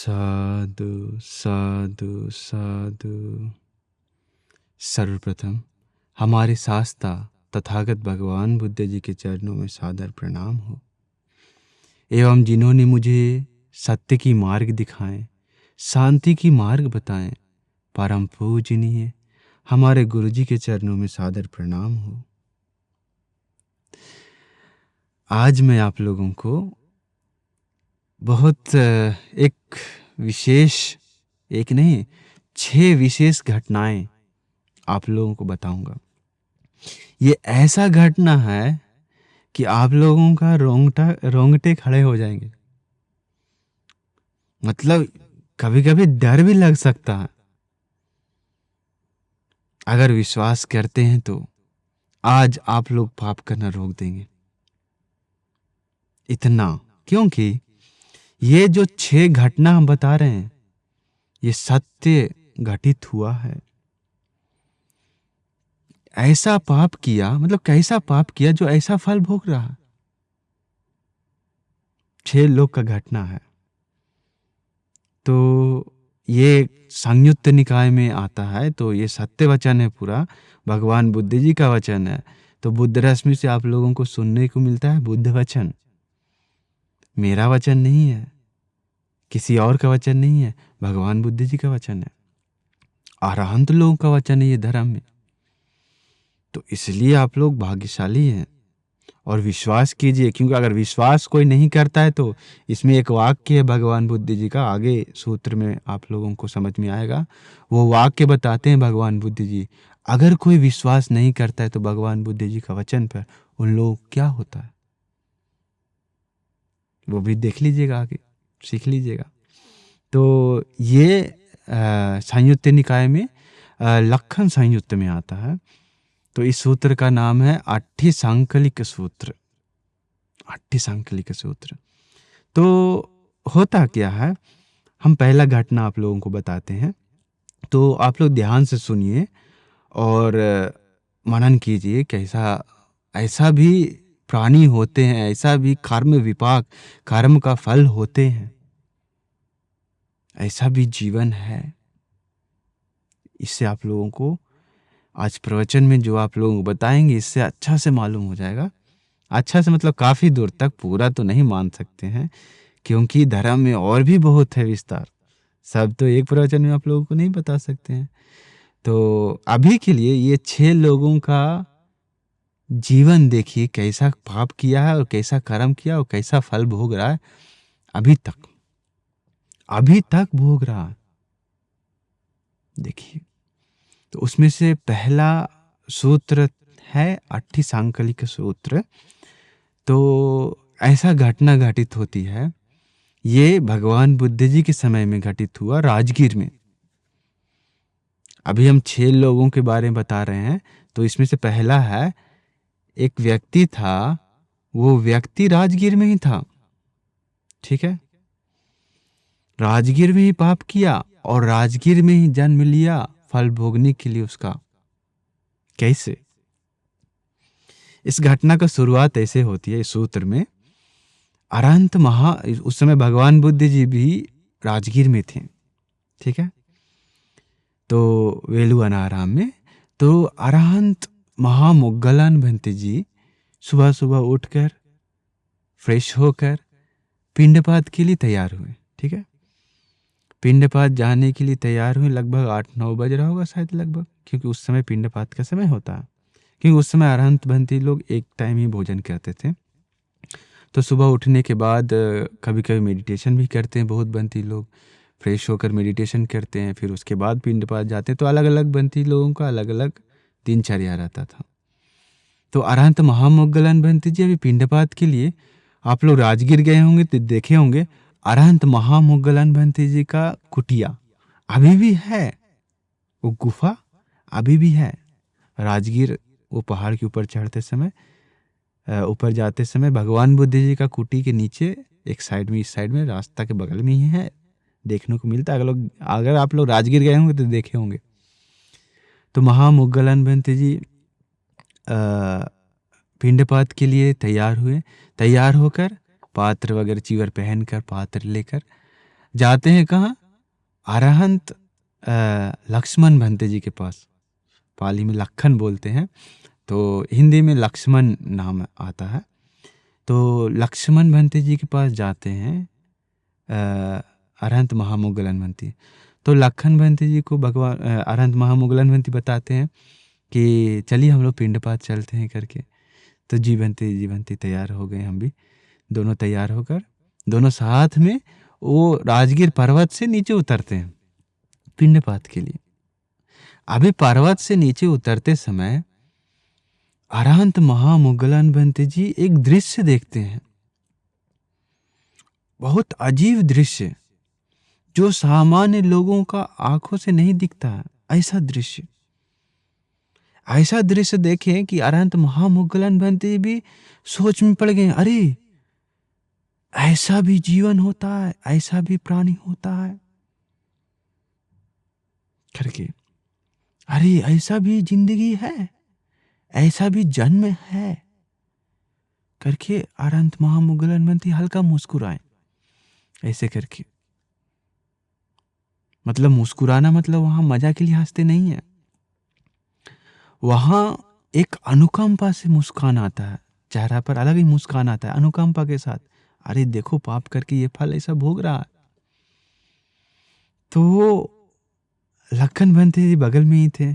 साधु साधु साधु। सर्वप्रथम हमारे शास्ता तथागत भगवान बुद्ध जी के चरणों में सादर प्रणाम हो, एवं जिन्होंने मुझे सत्य की मार्ग दिखाएं, शांति की मार्ग बताएं, परम पूजनीय हमारे गुरु जी के चरणों में सादर प्रणाम हो। आज मैं आप लोगों को बहुत एक विशेष, एक नहीं 6 विशेष घटनाएं आप लोगों को बताऊंगा। ये ऐसा घटना है कि आप लोगों का रोंगटे खड़े हो जाएंगे। मतलब कभी कभी डर भी लग सकता है। अगर विश्वास करते हैं तो आज आप लोग पाप करना रोक देंगे। इतना क्योंकि ये जो 6 घटना हम बता रहे हैं ये सत्य घटित हुआ है। ऐसा पाप किया, मतलब कैसा पाप किया जो ऐसा फल भोग रहा। 6 लोग का घटना है। तो ये संयुक्त निकाय में आता है, तो ये सत्य वचन है, पूरा भगवान बुद्ध जी का वचन है। तो बुद्ध रश्मि से आप लोगों को सुनने को मिलता है बुद्ध वचन। मेरा वचन नहीं है, किसी और का वचन नहीं है, भगवान बुद्ध जी का वचन है। अरहंत लोगों का वचन है ये धर्म में। तो इसलिए आप लोग भाग्यशाली हैं और विश्वास कीजिए, क्योंकि अगर विश्वास कोई नहीं करता है तो इसमें एक वाक्य है भगवान बुद्ध जी का, आगे सूत्र में आप लोगों को समझ में आएगा। वो वाक्य बताते हैं भगवान बुद्ध जी, अगर कोई विश्वास नहीं करता है तो भगवान बुद्ध जी का वचन पर उन लोगों को क्या होता है वो भी देख लीजिएगा, आगे सीख लीजिएगा। तो ये संयुक्त निकाय में लक्षण संयुक्त में आता है। तो इस सूत्र का नाम है अट्ठी सांकलिक सूत्र। अट्ठी सांकलिक सूत्र। तो होता क्या है, हम पहला घटना आप लोगों को बताते हैं, तो आप लोग ध्यान से सुनिए और मनन कीजिए। कैसा ऐसा भी प्राणी होते हैं, ऐसा भी कर्म विपाक, कर्म का फल होते हैं, ऐसा भी जीवन है। इससे आप लोगों को आज प्रवचन में जो आप लोगों को बताएंगे इससे अच्छा से मालूम हो जाएगा। अच्छा से मतलब काफ़ी दूर तक, पूरा तो नहीं मान सकते हैं क्योंकि धर्म में और भी बहुत है विस्तार। सब तो एक प्रवचन में आप लोगों को नहीं बता सकते हैं। तो अभी के लिए ये 6 लोगों का जीवन देखिए, कैसा पाप किया है और कैसा कर्म किया और कैसा फल भोग रहा है अभी तक भोग रहा। देखिए, तो उसमें से पहला सूत्र है अट्ठी सांकलिक सूत्र। तो ऐसा घटना घटित होती है, ये भगवान बुद्ध जी के समय में घटित हुआ राजगीर में। अभी हम 6 लोगों के बारे में बता रहे हैं, तो इसमें से पहला है, एक व्यक्ति था, वो व्यक्ति राजगीर में ही था। ठीक है, राजगीर में ही पाप किया और राजगीर में ही जन्म लिया फल भोगने के लिए उसका। कैसे? इस घटना का शुरुआत ऐसे होती है इस सूत्र में। अरहंत उस समय भगवान बुद्ध जी भी राजगीर में थे। ठीक है, तो वेलु अनाराम में। तो अरहंत महामोग्गलान भंते जी सुबह सुबह उठकर फ्रेश होकर पिंडपात के लिए तैयार हुए। ठीक है, पिंडपात जाने के लिए तैयार हुए। लगभग 8-9 बज रहा होगा शायद, लगभग, क्योंकि उस समय पिंडपात का समय होता है। क्योंकि उस समय अरहंत भंती लोग एक टाइम ही भोजन करते थे। तो सुबह उठने के बाद कभी कभी मेडिटेशन भी करते हैं बहुत बंती लोग, फ्रेश होकर मेडिटेशन करते हैं, फिर उसके बाद पिंडपात जाते हैं। तो अलग अलग बंती लोगों का अलग अलग दिनचर्या रहता था। तो अरहंत महामोग्गलान भंती जी अभी पिंडपात के लिए, आप लोग राजगीर गए होंगे तो देखे होंगे, अरहंत महामोग्गलान भंती जी का कुटिया अभी भी है, वो गुफा अभी भी है। राजगीर वो पहाड़ के ऊपर चढ़ते समय, ऊपर जाते समय भगवान बुद्ध जी का कुटी के नीचे एक साइड में, इस साइड में रास्ता के बगल में ही है, देखने को मिलता है। अगर आप लोग राजगीर गए होंगे तो देखे होंगे। तो महामोग्गलान भंते जी पिंडपात के लिए तैयार हुए। तैयार होकर पात्र वगैरह चीवर पहनकर, पात्र लेकर जाते हैं कहाँ? अरहंत लक्ष्मण भंते जी के पास। पाली में लखन बोलते हैं, तो हिंदी में लक्ष्मण नाम आता है। तो लक्ष्मण भंते जी के पास जाते हैं अरहंत महामुगलनवंती। तो लखन भंते जी को भगवान अरहंत महामुगलनवंती बताते हैं कि चलिए हम लोग पिंडपात चलते हैं करके। तो जीवंती तैयार हो गए, हम भी दोनों तैयार होकर दोनों साथ में वो राजगीर पर्वत से नीचे उतरते हैं पिंडपात के लिए। अभी पर्वत से नीचे उतरते समय अरहंत महामुगलनवंती जी एक दृश्य देखते हैं, बहुत अजीब दृश्य जो सामान्य लोगों का आंखों से नहीं दिखता है। ऐसा दृश्य देखें कि अरहंत महामुगलनवंती भी सोच में पड़ गए, अरे ऐसा भी जीवन होता है, ऐसा भी प्राणी होता है करके, अरे ऐसा भी जिंदगी है, ऐसा भी जन्म है करके अरहंत महामुगलनवंती हल्का मुस्कुराए ऐसे करके। मतलब मुस्कुराना मतलब वहां मजा के लिए हंसते नहीं है, वहां एक अनुकंपा से मुस्कान आता है, चेहरा पर अलग ही मुस्कान आता है अनुकंपा के साथ। अरे देखो पाप करके ये फल ऐसा भोग रहा है। तो वो लखन भंते जी बगल में ही थे।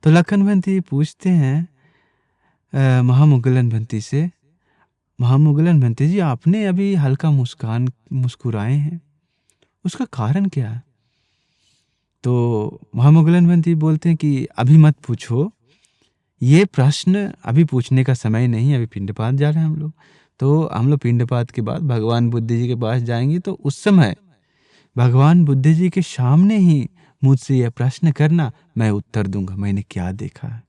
तो लखन भंते जी पूछते हैं महामुगलनवंती से, महामुगलनवंती जी आपने अभी हल्का मुस्कुराए हैं, उसका कारण क्या है? तो महामुगलनवंती बोलते हैं कि अभी मत पूछो, ये प्रश्न अभी पूछने का समय नहीं, अभी पिंडपात जा रहे हैं हम लोग। तो हम लोग पिंडपात के बाद भगवान बुद्ध जी के पास जाएंगे, तो उस समय भगवान बुद्ध जी के सामने ही मुझसे यह प्रश्न करना, मैं उत्तर दूंगा मैंने क्या देखा है,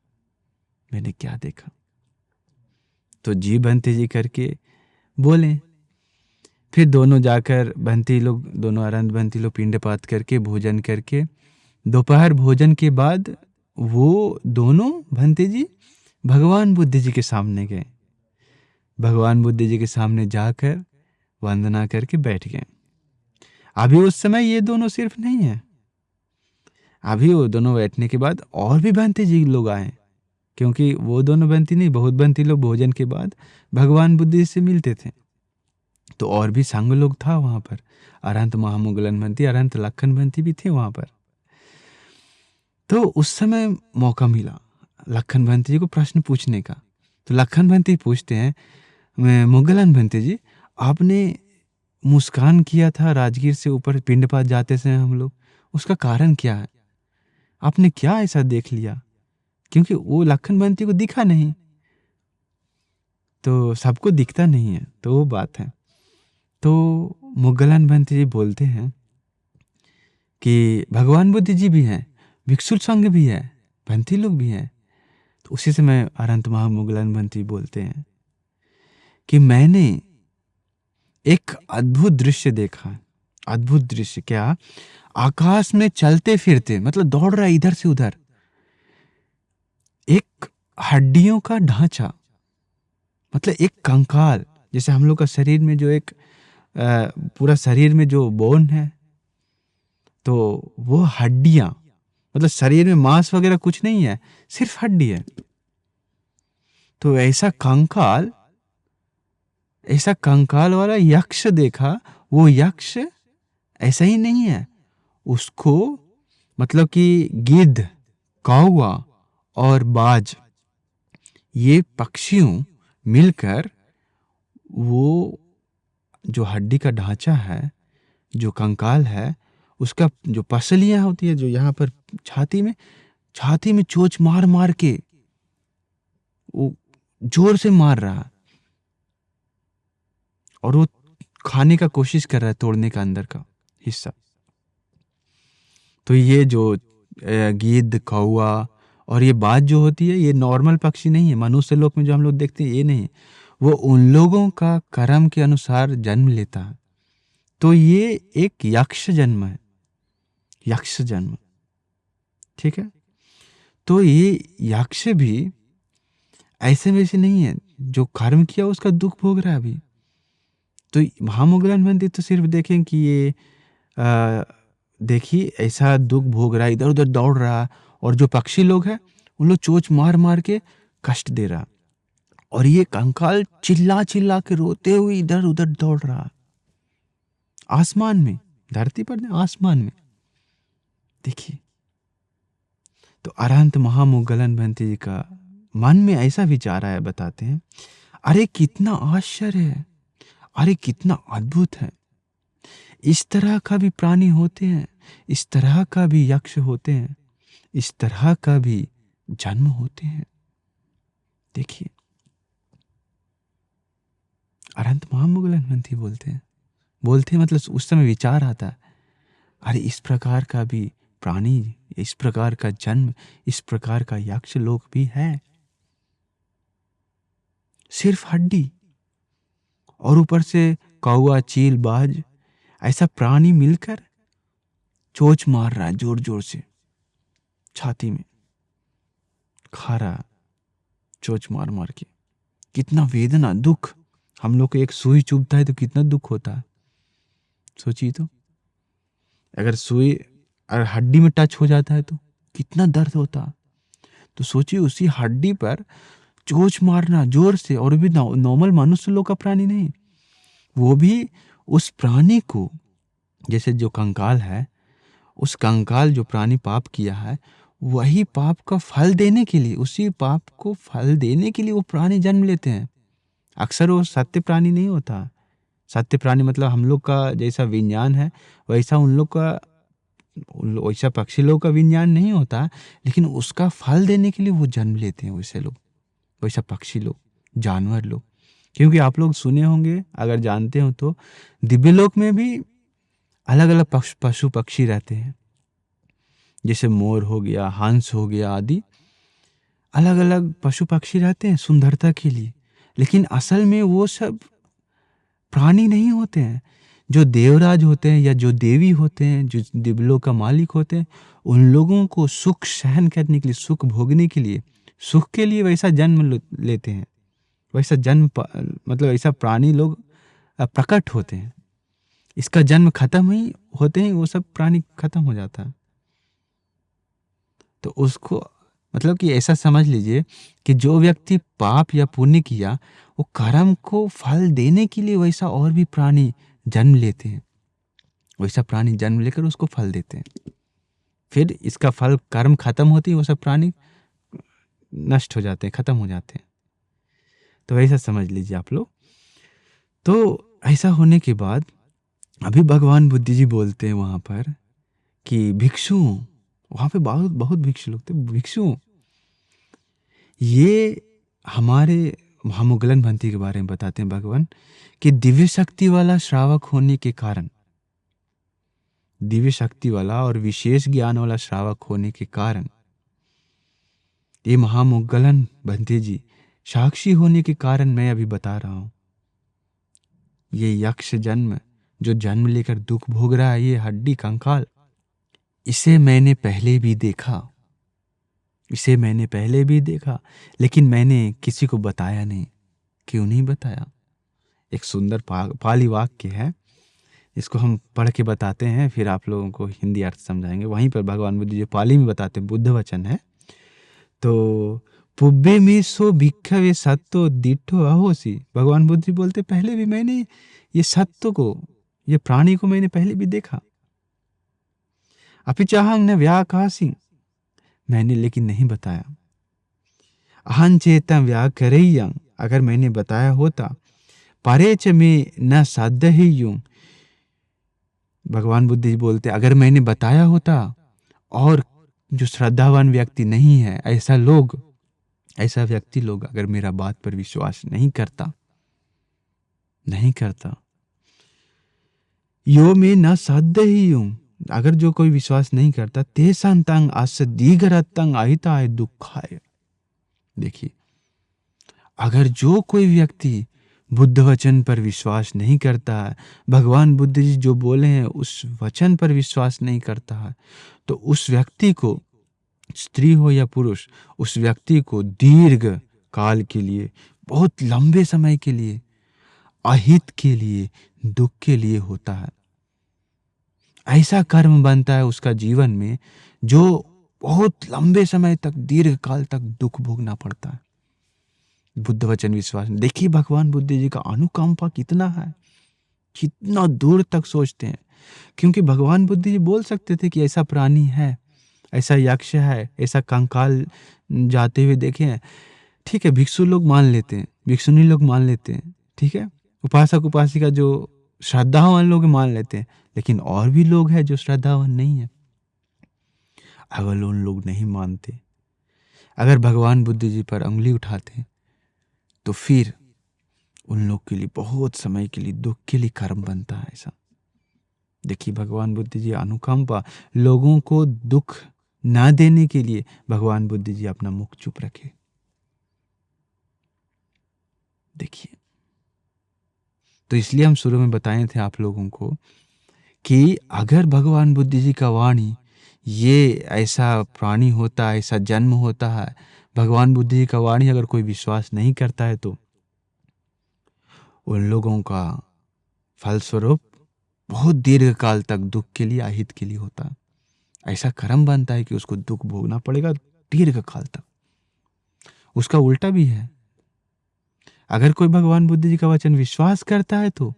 मैंने क्या देखा। तो जी भंते जी करके बोले। फिर दोनों जाकर भंती लोग, दोनों अरहंत भंती लोग पिंडपात करके भोजन करके, दोपहर भोजन के बाद वो दोनों भंते जी भगवान बुद्ध जी के सामने गए। भगवान बुद्ध जी के सामने जाकर वंदना करके बैठ गए। अभी उस समय ये दोनों सिर्फ नहीं है, अभी वो दोनों बैठने के बाद और भी भंते जी लोग आए, क्योंकि वो दोनों भंती नहीं, बहुत भंती लोग भोजन के बाद भगवान बुद्ध जी से मिलते थे। तो और भी संग लोग था वहां पर, अरहंत महामुगलनवंती, अरहंत लखन भंती भी थे वहां पर। तो उस समय मौका मिला लखन भंती जी को प्रश्न पूछने का। तो लखन भंती पूछते हैं, मुगलनवंती जी आपने मुस्कान किया था राजगीर से ऊपर पिंडपात जाते समय हम लोग, उसका कारण क्या है? आपने क्या ऐसा देख लिया? क्योंकि वो लखन भंती को दिखा नहीं, तो सबको दिखता नहीं है, तो वो बात है। तो मुगलनवंती जी बोलते हैं कि भगवान बुद्ध जी भी हैं, भिक्षु संघ भी है, भंती लोग भी हैं। तो उसी समय अरहंत महामुगलनवंती बोलते हैं कि मैंने एक अद्भुत दृश्य देखा। अद्भुत दृश्य क्या? आकाश में चलते फिरते, मतलब दौड़ रहा है इधर से उधर, एक हड्डियों का ढांचा, मतलब एक कंकाल, जैसे हम लोग का शरीर में जो एक पूरा शरीर में जो बोन है, तो वो हड्डियां, मतलब शरीर में मांस वगैरह कुछ नहीं है, सिर्फ हड्डी है। तो ऐसा कंकाल वाला यक्ष देखा। वो यक्ष ऐसा ही नहीं है, उसको मतलब कि गिद्ध, कौवा और बाज, ये पक्षियों मिलकर वो जो हड्डी का ढांचा है, जो कंकाल है, उसका जो पसलियां होती है, जो यहाँ पर छाती में चोंच मार मार के वो जोर से मार रहा, और वो खाने का कोशिश कर रहा है, तोड़ने का अंदर का हिस्सा। तो ये जो गिद्ध, कौवा और ये बाज जो होती है, ये नॉर्मल पक्षी नहीं है, मनुष्य लोक में जो हम लोग देखते हैं ये नहीं, वो उन लोगों का कर्म के अनुसार जन्म लेता है। तो ये एक यक्ष जन्म है, यक्ष जन्म, ठीक है। तो ये यक्ष भी ऐसे वैसे नहीं है, जो कर्म किया उसका दुख भोग रहा है अभी। तो महामुगलनवंती तो सिर्फ देखें कि ये देखिए ऐसा दुख भोग रहा है, इधर उधर दौड़ रहा, और जो पक्षी लोग हैं उन लोग चोंच मार मार के कष्ट दे रहा, और ये कंकाल चिल्ला चिल्ला के रोते हुए इधर उधर दौड़ रहा, आसमान में, धरती पर नहीं, आसमान में। देखिए, तो अरहंत महामुगलन भंते जी का मन में ऐसा विचार आया, बताते हैं, अरे कितना आश्चर्य है, अरे कितना अद्भुत है, इस तरह का भी प्राणी होते हैं, इस तरह का भी यक्ष होते हैं, इस तरह का भी जन्म होते हैं। देखिए, अरहंत महामुगलन भंते बोलते हैं, मतलब उस समय विचार आता है, अरे इस प्रकार का भी प्राणी, इस प्रकार का जन्म, इस प्रकार का यक्ष लोक भी है, सिर्फ हड्डी, और ऊपर से कौवा, चील, बाज, ऐसा प्राणी मिलकर चोंच मार रहा है जोर जोर से, छाती में खा रहा, चोंच मार मार के। कितना वेदना, दुख, हम लोग को एक सुई चुभता है तो कितना दुख होता है, सोचिए तो। अगर सुई अगर हड्डी में टच हो जाता है तो कितना दर्द होता है। तो सोचिए, उसी हड्डी पर चोंच मारना जोर से, और भी नॉर्मल मनुष्य लोग का प्राणी नहीं, वो भी उस प्राणी को, जैसे जो कंकाल है, उस कंकाल जो प्राणी पाप किया है, वही पाप का फल देने के लिए, उसी पाप को फल देने के लिए वो प्राणी जन्म लेते हैं। अक्सर वो सत्य प्राणी नहीं होता। सत्य प्राणी मतलब हम लोग का जैसा विज्ञान है वैसा उन लोग का, वैसा पक्षी लोग का विज्ञान नहीं होता, लेकिन उसका फल देने के लिए वो जन्म लेते हैं वैसे लोग, वैसा पक्षी लोग, जानवर लोग। क्योंकि आप लोग सुने होंगे, अगर जानते हो तो, दिव्यलोक में भी अलग अलग पशु पक्षी रहते हैं, जैसे मोर हो गया, हंस हो गया आदि, अलग अलग पशु पक्षी रहते हैं सुंदरता के लिए, लेकिन असल में वो सब प्राणी नहीं होते हैं। जो देवराज होते हैं या जो देवी होते हैं, जो दिव्यलोक का मालिक होते हैं, उन लोगों को सुख सहन करने के लिए, सुख भोगने के लिए, सुख के लिए वैसा जन्म लेते हैं, वैसा जन्म मतलब ऐसा प्राणी लोग प्रकट होते हैं। इसका जन्म खत्म ही होते ही वो सब प्राणी खत्म हो जाता है। तो उसको मतलब कि ऐसा समझ लीजिए कि जो व्यक्ति पाप या पुण्य किया, वो कर्म को फल देने के लिए वैसा और भी प्राणी जन्म लेते हैं, वैसा प्राणी जन्म लेकर उसको फल देते हैं। फिर इसका फल, कर्म खत्म होती है, वो सब प्राणी नष्ट हो जाते हैं, खत्म हो जाते हैं। तो ऐसा समझ लीजिए आप लोग। तो ऐसा होने के बाद अभी भगवान बुद्ध जी बोलते हैं वहां पर कि भिक्षु, वहां पे बहुत बहुत भिक्षु लोग थे, भिक्षु, ये हमारे महामुगलन भंती के बारे में बताते हैं भगवान कि दिव्य शक्ति वाला श्रावक होने के कारण, दिव्य शक्ति वाला और विशेष ज्ञान वाला श्रावक होने के कारण, ये महामुगलन भंते जी साक्षी होने के कारण मैं अभी बता रहा हूं। ये यक्ष जन्म जो जन्म लेकर दुख भोग रहा है, ये हड्डी कंकाल, इसे मैंने पहले भी देखा, इसे मैंने पहले भी देखा, लेकिन मैंने किसी को बताया नहीं। क्यों नहीं बताया? एक सुंदर पाली वाक्य है, इसको हम पढ़ के बताते हैं, फिर आप लोगों को हिंदी अर्थ समझाएंगे। वहीं पर भगवान बुद्ध जो पाली में बताते हैं, बुद्ध वचन है। तो पुब्बे में सो भिक्षवे सत्तो दिठो अहोसी, भगवान बुद्ध जी बोलते पहले भी मैंने ये सत्य को, ये प्राणी को मैंने पहले भी देखा। अपिचाहं न व्याकासी, मैंने लेकिन नहीं बताया। अहं चेतं व्याकरेयं, अगर मैंने बताया होता, परेच में न साध्य ही यूं, भगवान बुद्ध जी बोलते अगर मैंने बताया होता और जो श्रद्धावान व्यक्ति नहीं है, ऐसा लोग, ऐसा व्यक्ति लोग अगर मेरा बात पर विश्वास नहीं करता, यो में न साध्य ही यूं, अगर जो कोई विश्वास नहीं करता, तेसंतंग अस दीघरतंग अहिताय दुखाय। देखिए, अगर जो कोई व्यक्ति बुद्ध वचन पर विश्वास नहीं करता है, भगवान बुद्ध जी जो बोले हैं उस वचन पर विश्वास नहीं करता है, तो उस व्यक्ति को, स्त्री हो या पुरुष, उस व्यक्ति को दीर्घ काल के लिए, बहुत लंबे समय के लिए, अहित के लिए, दुख के लिए होता है। ऐसा कर्म बनता है उसका जीवन में जो बहुत लंबे समय तक, दीर्घ काल तक दुख भोगना पड़ता है। बुद्ध वचन विश्वास, देखिए भगवान बुद्ध जी का अनुकंपा कितना है, कितना दूर तक सोचते हैं। क्योंकि भगवान बुद्ध जी बोल सकते थे कि ऐसा प्राणी है, ऐसा यक्ष है, ऐसा कंकाल जाते हुए देखे हैं। ठीक है, भिक्षु लोग मान लेते हैं, भिक्षुनी लोग मान लेते हैं, ठीक है, उपासक उपासिका जो श्रद्धावान लोग मान लेते हैं, लेकिन और भी लोग हैं जो श्रद्धावान नहीं है। अगर उन लोग नहीं मानते, अगर भगवान बुद्ध जी पर उंगली उठाते, तो फिर उन लोग के लिए बहुत समय के लिए दुख के लिए कर्म बनता है ऐसा। देखिए भगवान बुद्ध जी अनुकंपा, लोगों को दुख ना देने के लिए भगवान बुद्ध जी अपना मुख चुप रखे। देखिए, तो इसलिए हम शुरू में बताए थे आप लोगों को कि अगर भगवान बुद्ध जी का वाणी ये ऐसा प्राणी होता है, ऐसा जन्म होता है, भगवान बुद्ध जी का वाणी अगर कोई विश्वास नहीं करता है तो उन लोगों का फलस्वरूप बहुत दीर्घ काल तक दुख के लिए, अहित के लिए होता है। ऐसा कर्म बनता है कि उसको दुख भोगना पड़ेगा दीर्घ काल तक। उसका उल्टा भी है, अगर कोई भगवान बुद्ध जी का वचन विश्वास करता है तो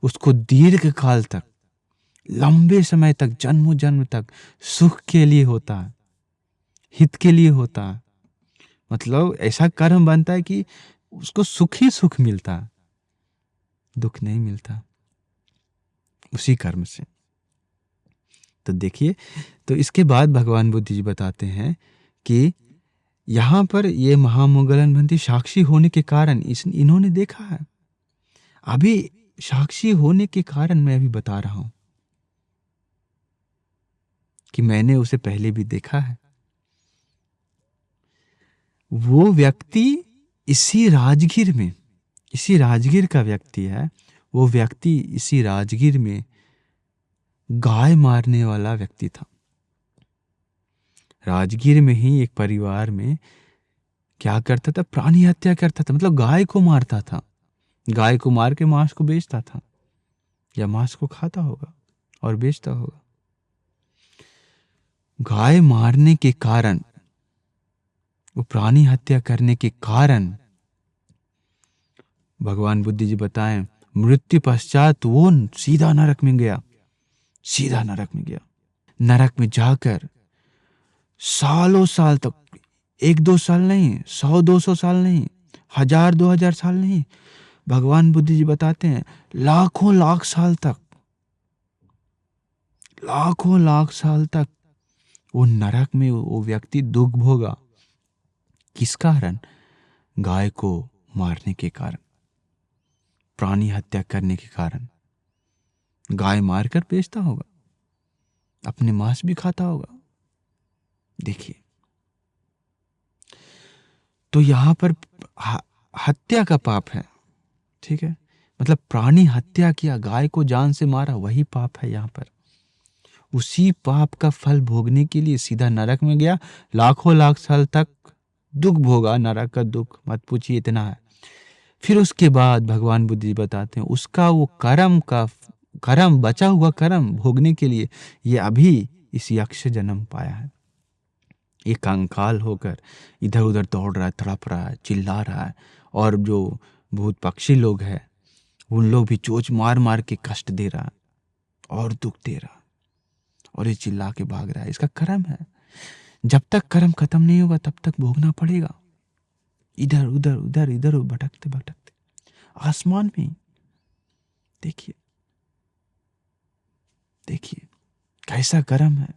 उसको दीर्घ काल तक, लंबे समय तक, जन्मों जन्म तक सुख के लिए होता है, हित के लिए होता है। मतलब ऐसा कर्म बनता है कि उसको सुख ही सुख मिलता है, दुख नहीं मिलता उसी कर्म से। तो देखिए, तो इसके बाद भगवान बुद्ध जी बताते हैं कि यहाँ पर ये महामंगलनबंदी साक्षी होने के कारण इन्होंने देखा है। अभी साक्षी होने के कारण मैं अभी बता रहा हूं कि मैंने उसे पहले भी देखा है। वो व्यक्ति इसी राजगीर में, इसी राजगीर का व्यक्ति है। वो व्यक्ति इसी राजगीर में गाय मारने वाला व्यक्ति था। राजगीर में ही एक परिवार में क्या करता था, प्राणी हत्या करता था, मतलब गाय को मारता था। गाय को मार के मांस को बेचता था, या मांस को खाता होगा और बेचता होगा। गाय मारने के कारण, वो प्राणी हत्या करने के कारण भगवान बुद्ध जी बताएं, मृत्यु पश्चात वो सीधा नरक में गया, सीधा नरक में गया। नरक में जाकर सालों साल तक, 1-2 साल नहीं, 100-200 साल नहीं, 1000-2000 साल नहीं, भगवान बुद्ध जी बताते हैं लाखों लाख साल तक, लाखों लाख साल तक वो नरक में वो व्यक्ति दुख भोगा। किस कारण? गाय को मारने के कारण, प्राणी हत्या करने के कारण। गाय मारकर बेचता होगा, अपने मांस भी खाता होगा। देखिए, तो यहां पर हत्या का पाप है, ठीक है, मतलब प्राणी हत्या किया, गाय को जान से मारा, वही पाप है यहां पर। उसी पाप का फल भोगने के लिए सीधा नरक में गया, लाखों लाख साल तक दुख भोगा। नरक का दुख मत पूछिए, इतना है। फिर उसके बाद भगवान बुद्ध जी बताते हैं उसका वो कर्म बचा हुआ कर्म भोगने के लिए ये अभी इस यक्ष जन्म पाया है। ये कंकाल होकर इधर उधर दौड़ रहा है, तड़प रहा है, चिल्ला रहा है, और जो भूत पक्षी लोग हैं उन लोग भी चोंच मार मार के कष्ट दे रहा है और दुख दे रहा है, और ये चिल्ला के भाग रहा है। इसका कर्म है, जब तक कर्म खत्म नहीं होगा तब तक भोगना पड़ेगा। इधर उधर उधर इधर भटकते भटकते आसमान में। देखिए देखिए कैसा कर्म है,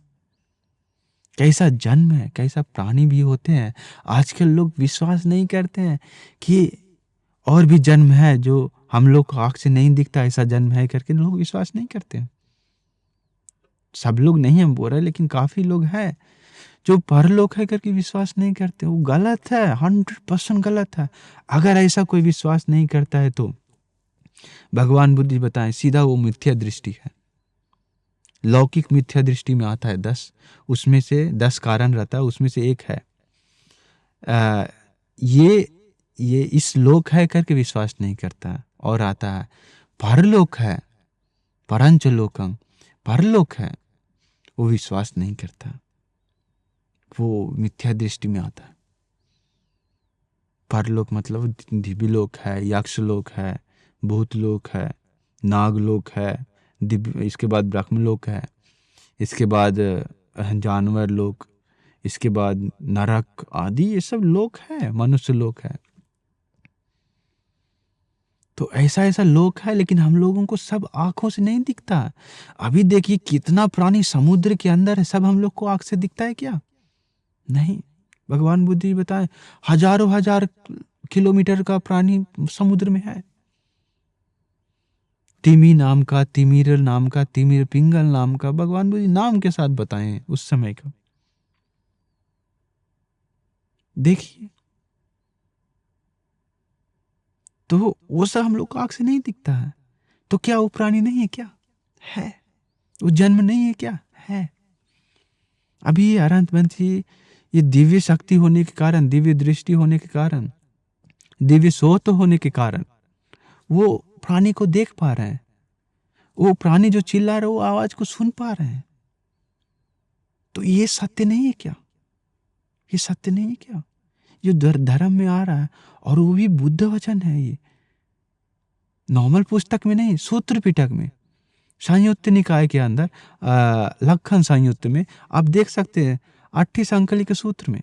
कैसा जन्म है, कैसा प्राणी भी होते हैं। आजकल लोग विश्वास नहीं करते हैं कि और भी जन्म है जो हम लोग को आंख से नहीं दिखता, ऐसा जन्म है करके लोग विश्वास नहीं करते हैं। सब लोग नहीं हम बोल रहे, लेकिन काफी लोग हैं जो परलोक है करके विश्वास नहीं करते। वो गलत है, 100% गलत है। अगर ऐसा कोई विश्वास नहीं करता है तो भगवान बुद्ध बताएं सीधा वो मिथ्या दृष्टि है। लौकिक मिथ्या दृष्टि में आता है 10, उसमें से 10 कारण रहता है, उसमें से एक है ये इस लोक है करके विश्वास नहीं करता। और आता है परलोक है, परंच लोकं, परलोक है, वो विश्वास नहीं करता, वो मिथ्या दृष्टि में आता है। परलोक मतलब दिव्य लोक है, यक्ष लोक है, भूत लोक है, नाग लोक है, दिव्य, इसके बाद ब्रह्म लोक है, इसके बाद जानवर लोक, इसके बाद नरक आदि, ये सब लोक है, मनुष्य लोक है। तो ऐसा ऐसा लोक है, लेकिन हम लोगों को सब आंखों से नहीं दिखता। अभी देखिए कितना प्राणी समुद्र के अंदर है, सब हम लोग को आंख से दिखता है क्या? नहीं। भगवान बुद्ध जी बताएं, हजारों हजार किलोमीटर का प्राणी समुद्र में है। तिमी नाम का, तिमिर नाम का, तिमिर पिंगल नाम का, भगवान बुद्ध जी नाम के साथ बताएं उस समय का। देखिए, तो वो सब हम लोग को आंख से नहीं दिखता है। तो क्या वो प्राणी नहीं है क्या? है। वो जन्म नहीं है क्या? है। अभी ये अरहंत पंथी, ये दिव्य शक्ति होने के कारण, दिव्य दृष्टि होने के कारण, दिव्य सोच होने के कारण वो प्राणी को देख पा रहे हैं। वो प्राणी जो चिल्ला रहे, वो आवाज को सुन पा रहे हैं। तो ये सत्य नहीं है क्या? ये सत्य नहीं है क्या? जो धर्म में आ रहा है, और वो भी बुद्ध वचन है। ये नॉर्मल पुस्तक में नहीं, सूत्र पिटक में, संयुक्त निकाय के अंदर लक्षण संयुक्त में आप देख सकते हैं। 8 संकली के सूत्र में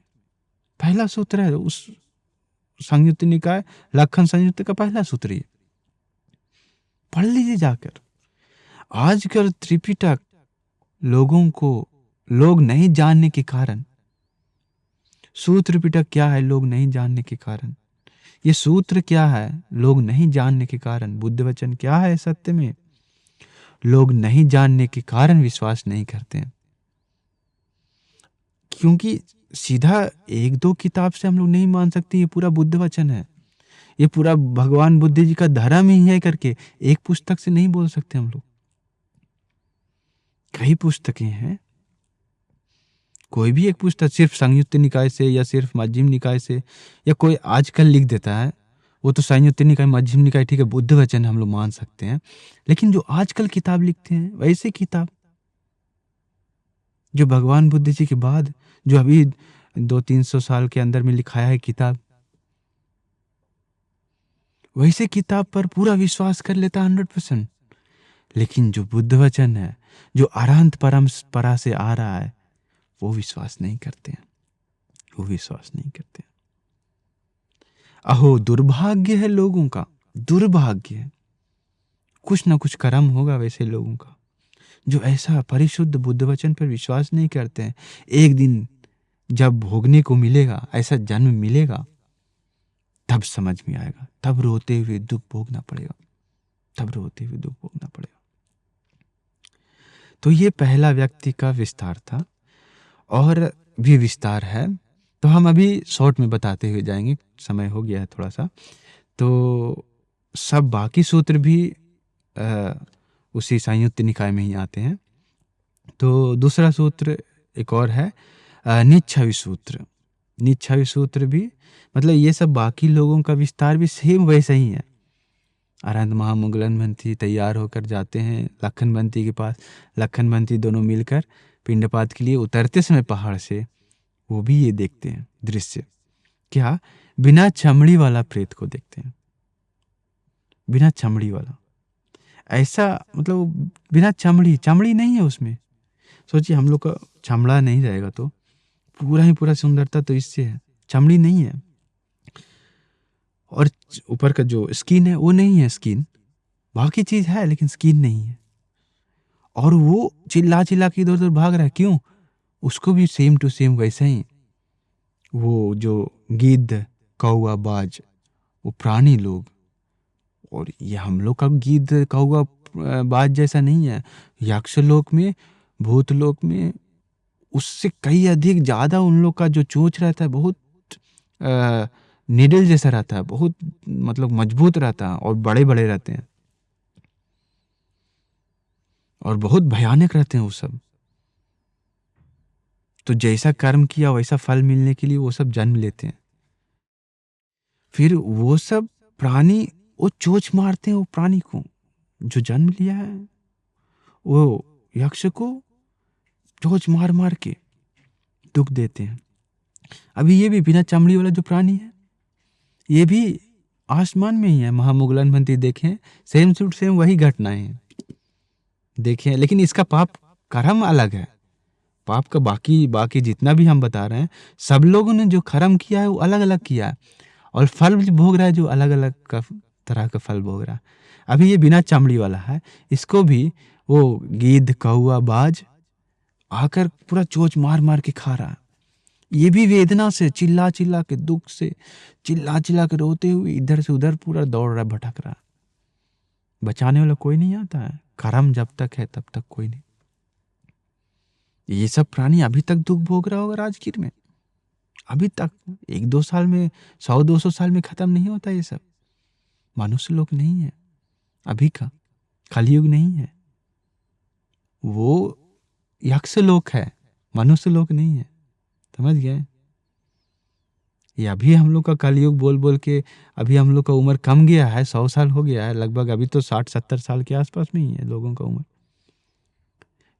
पहला सूत्र है, उस संयुक्त निकाय लक्षण संयुक्त का पहला सूत्र ये पढ़ लीजिए जाकर। आजकल त्रिपिटक लोगों को, लोग नहीं जानने के कारण, सूत्र पिटक क्या है लोग नहीं जानने के कारण, ये सूत्र क्या है लोग नहीं जानने के कारण, बुद्ध वचन क्या है सत्य में लोग नहीं जानने के कारण विश्वास नहीं करते हैं। क्योंकि सीधा 1-2 किताब से हम लोग नहीं मान सकते ये पूरा बुद्ध वचन है, ये पूरा भगवान बुद्ध जी का धर्म ही है करके एक पुस्तक से नहीं बोल सकते हम लोग। कई पुस्तकें हैं, कोई भी एक पुस्तक सिर्फ संयुक्त निकाय से या सिर्फ मध्यम निकाय से, या कोई आजकल लिख देता है, वो तो संयुक्त निकाय मध्यम निकाय ठीक है, बुद्ध वचन हम लोग मान सकते हैं। लेकिन जो आजकल किताब लिखते हैं, वैसे किताब जो भगवान बुद्ध जी के बाद, जो अभी 200-300 साल के अंदर में लिखाया है किताब, वैसे किताब पर पूरा विश्वास कर लेता 100%। लेकिन जो बुद्ध वचन है, जो अरहंत परंपरा से आ रहा है, वो विश्वास नहीं करते हैं, वो विश्वास नहीं करते हैं। अहो दुर्भाग्य है लोगों का, दुर्भाग्य है। कुछ ना कुछ कर्म होगा वैसे लोगों का, जो ऐसा परिशुद्ध बुद्ध वचन पर विश्वास नहीं करते हैं। एक दिन जब भोगने को मिलेगा, ऐसा जन्म मिलेगा, तब समझ में आएगा, तब रोते हुए दुख भोगना पड़ेगा, तब रोते हुए दुख भोगना पड़ेगा। तो ये पहला व्यक्ति का विस्तार था, और भी विस्तार है, तो हम अभी शॉर्ट में बताते हुए जाएंगे, समय हो गया है थोड़ा सा। तो सब बाकी सूत्र भी उसी संयुक्त निकाय में ही आते हैं। तो दूसरा सूत्र एक और है, निच्छावी सूत्र। निच्छावी सूत्र भी मतलब ये सब बाकी लोगों का विस्तार भी सेम वैसा ही है। अरहंत महामुगलन बंती तैयार होकर जाते हैं लखन बंती के पास। लखन बंती दोनों मिलकर पिंडपात के लिए उतरते समय पहाड़ से, वो भी ये देखते हैं दृश्य, क्या बिना चमड़ी वाला प्रेत को देखते हैं, बिना चमड़ी वाला। ऐसा मतलब बिना चमड़ी, चमड़ी नहीं है उसमें। सोचिए हम लोग का चमड़ा नहीं रहेगा तो पूरा ही पूरा सुंदरता तो इससे है, चमड़ी नहीं है। और ऊपर का जो स्किन है वो नहीं है, स्किन बाकी चीज है लेकिन स्किन नहीं है। और वो चिल्ला चिल्ला के इधर उधर भाग रहा है, क्यों? उसको भी सेम टू सेम वैसा ही, वो जो गिद्ध कौआ बाज, वो प्राणी लोग, और ये हम लोग का गिद्ध कौआ बाज जैसा नहीं है। यक्ष लोक में, भूत लोक में उससे कई अधिक ज्यादा उन लोग का जो चोंच रहता है बहुत निडल जैसा रहता है, बहुत मतलब मजबूत रहता है, और बड़े बड़े रहते हैं, और बहुत भयानक रहते हैं वो सब। तो जैसा कर्म किया वैसा फल मिलने के लिए वो सब जन्म लेते हैं। फिर वो सब प्राणी वो चोंच मारते हैं, वो प्राणी को जो जन्म लिया है, वो यक्ष को चोंच मार मार के दुख देते हैं। अभी ये भी बिना चमड़ी वाला जो प्राणी है, ये भी आसमान में ही है। महामुगलन भंती देखें, सेम टू सेम वही घटनाएं हैं देखें, लेकिन इसका पाप कर्म अलग है। पाप का बाकी जितना भी हम बता रहे हैं, सब लोगों ने जो कर्म किया है वो अलग अलग किया है, और फल भोग रहा है जो अलग अलग तरह का फल भोग रहा है। अभी ये बिना चमड़ी वाला है, इसको भी वो गिद्ध कौआ बाज आकर पूरा चोंच मार मार के खा रहा है। ये भी वेदना से चिल्ला चिल्ला के, दुख से चिल्ला चिल्ला के रोते हुए इधर से उधर पूरा दौड़ रहा, भटक रहा। बचाने वाला कोई नहीं आता है। कर्म जब तक है तब तक कोई नहीं। ये सब प्राणी अभी तक दुख भोग रहा होगा राजगीर में, अभी तक 1-2 साल में, 100-200 साल में खत्म नहीं होता। ये सब मनुष्य लोग नहीं है, अभी का कलयुग नहीं है, वो यक्ष लोक है, मनुष्य लोक नहीं है। समझ गए? ये अभी हम लोग का कलयुग बोल बोल के अभी हम लोग का उम्र कम गया है, 100 साल हो गया है लगभग। अभी तो 60-70 साल के आसपास में ही है लोगों का उम्र,